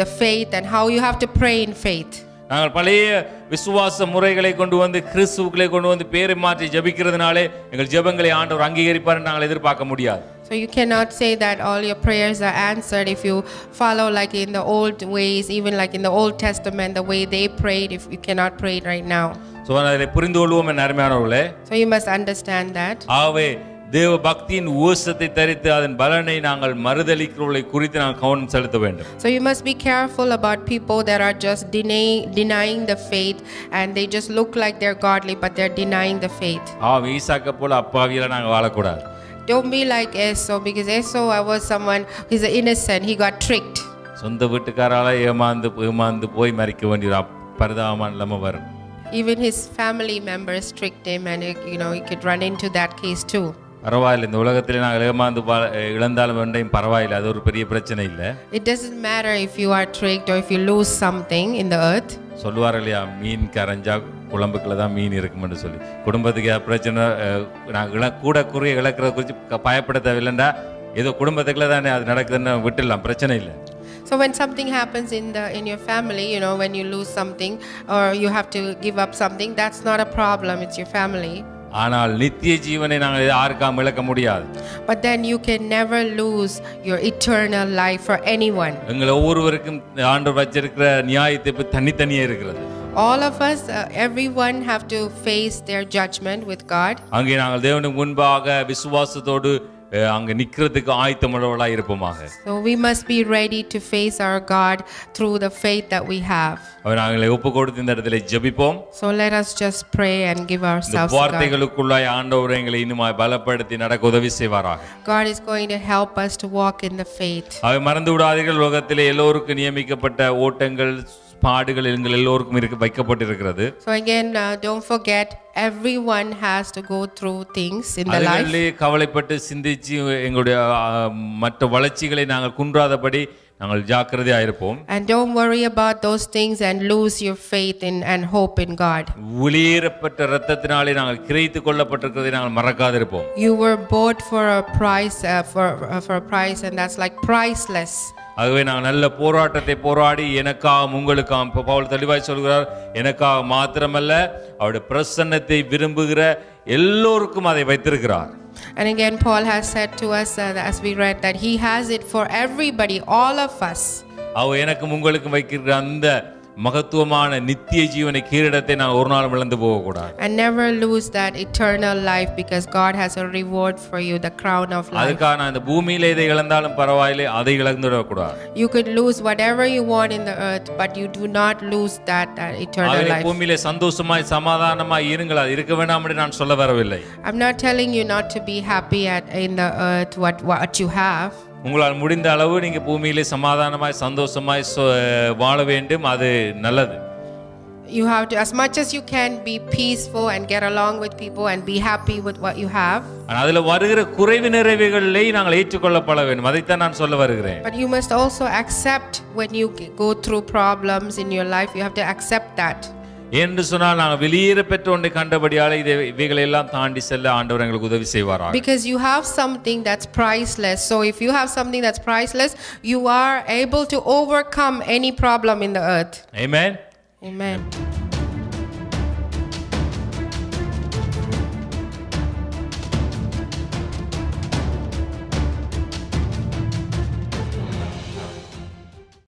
the faith and how you have to pray in faith. நாங்கள் பழைய விசுவாச முறைகளை கொண்டு வந்து கிறிஸ்துவுக்குள்ளே கொண்டு வந்து பேரை மாற்றி ஜெபிக்கிறதுனாலே எங்கள் ஜெபங்களை ஆண்டவர் அங்கீகரிப்பார் என்று நாங்கள் எதிர்பார்க்க முடியாது. So you cannot say that all your prayers are answered if you follow like in the old ways, even like in the Old Testament, the way they prayed, if you cannot pray it right now. So அதை புரிந்து கொள்வோம் என் அருமையானவர்களே. So you must understand that. ஆவே தேவ பக்தியின் உவசத்தை தரித்து அதன் பலனை நாங்கள் மறுதலிக்கிறவர்களை குறித்து நாங்கள் கவனம் செலுத்த வேண்டும். So you must be careful about people that are just denying the faith and they just look like they're godly but they're denying the faith. ஈசாக்க போல அப்பாவியில நாங்கள் வாழக்கூடாது. Don't be like Esau, because Esau was someone who's innocent. He got tricked. சொந்த வீட்டுக்காரால ஏமாந்து போய் மரிக்க வேண்டிய பரிதாபமான நிலைமை வரும். Even his family members tricked him, and he could run into that case too. பரவாயில்லை, இந்த உலகத்திலே நாங்கள் ஏமாந்து இழந்தாலும் வேண்டையும் பரவாயில்லை, அது ஒரு பெரிய பிரச்சனை இல்லை. It doesn't matter if you are tricked or if you lose something in the earth. சொல்லுவார் இல்லையா, மீன் கரைஞ்சா குழம்புக்குள்ள தான் மீன் இருக்குமென்று சொல்லி. குடும்பத்துக்கு பிரச்சனை நாங்கள் கூட குறைய இழக்கிறத குறித்து பயப்பட தேவையில்லைண்டா, ஏதோ குடும்பத்துக்குள்ள தானே அது நடக்குதுன்னு விட்டுடலாம், பிரச்சனை இல்லை. So when something happens in your family, when you lose something or you have to give up something, that's not a problem. It's your family. ஆனால் நித்திய ஜீவனை நாங்கள் யாருக்காம் இழக்க முடியாது. But then you can never lose your eternal life for anyone. எங்கள் ஒவ்வொருவருக்கும் ஆண்டவர் வச்சிருக்கிற நியாயத்தை தனித்தனியே இருக்கிறது. All of us, everyone have to face their judgment with God. அங்கே நாங்கள் தேவனுக்கு முன்பாக விசுவாசத்தோடு அங்க நிக்கிறதுக்கு ஆயத்தமுள்ளவர்களாய் இருப்போமாக. So we must be ready to face our God through the faith that we have. நாங்கள் ஒப்புக்கொடுத்து இந்த இடத்துல ஜெபிப்போம். So let us just pray and give ourselves to God. வார்த்தைகளுக்குள்ளாய் ஆண்டவர் எங்களை இன்னுமாய் பலப்படுத்தி நடக்க உதவி செய்வாராக. God is going to help us to walk in the faith. அவை மறந்து விடாதீர்கள், உலகத்திலே எல்லோருக்கும் நியமிக்கப்பட்ட ஓட்டங்கள் பாடுகள் எங்கள் எல்லோருக்கும் வைக்கப்பட்டிருக்கிறது. So again, don't forget, everyone has to go through things in the life. அதிலே கவலைப்பட்டு சிந்திச்சு எங்களுடைய மற்ற வளர்ச்சிகளை நாங்கள் குன்றாதபடி நாங்கள் ஜாக்கிரதையா இருப்போம். And don't worry about those things and lose your faith in and hope in God. வெளியேறப்பட்ட இரத்தத்தினாலே நாங்கள் கிரயித்துக் கொள்ளப்பட்டிருக்கிறதை நாங்கள் மறக்காதிருப்போம். You were bought for a price, for a price, and that's like priceless. ஆகவே நாங்கள் நல்ல போராட்டத்தை போராடி எனக்காக உங்களுக்காக பவுல் தெளிவாய் சொல்கிறார், எனக்காக மாத்திரமல்ல அவருடைய பிரசன்னத்தை விரும்புகிற எல்லோருக்கும் அதை வைத்திருக்கிறார். And again Paul has said to us, as we read, that he has it for everybody, all of us. அவர் எனக்கும் உங்களுக்கும் வைக்கிற அந்த மகத்துவமான நித்திய ஜீவனை கிரீடத்தை நான் ஒரு நாளும் இழந்து போக கூடாது. And never lose that eternal life, because God has a reward for you, the crown of life. அதுக்காக நான் இந்த பூமியில எதை இழந்தாலும் பரவாயில்லை, அதை இழந்துட கூடாது. You could lose whatever you want in the earth, but you do not lose that eternal life. பூமியில சந்தோஷமாய் சமாதானமாய் இருங்கள், அது இருக்க வேண்டாம் என்று நான் சொல்ல வரவில்லை. I'm not telling you not to be happy in the earth what you have. உங்களால் முடிந்த அளவு நீங்க பூமியிலே சமாதானமாய் சந்தோஷமாய் வாழ வேண்டும், அது நல்லது. You have to, as much as you can, be peaceful and get along with people and be happy with what you have. அதுல வருகிற குறைவு நிறைவுகளை நாங்கள் ஏற்றுக்கொள்ளப்பட வேண்டும், அதைத்தான் நான் சொல்ல வருகிறேன். But you must also accept when you go through problems in your life. You have to accept that. என்று சொன்னால் நாங்கள் வெளியேற பெற்ற ஒன்றை கண்டபடியால் இவைகளை எல்லாம் தாண்டி செல்ல ஆண்டவர் எங்களுக்கு உதவி செய்வாராக. Because you have something that's priceless. So if you have something that's priceless, you are able to overcome any problem in the earth. Amen. Amen.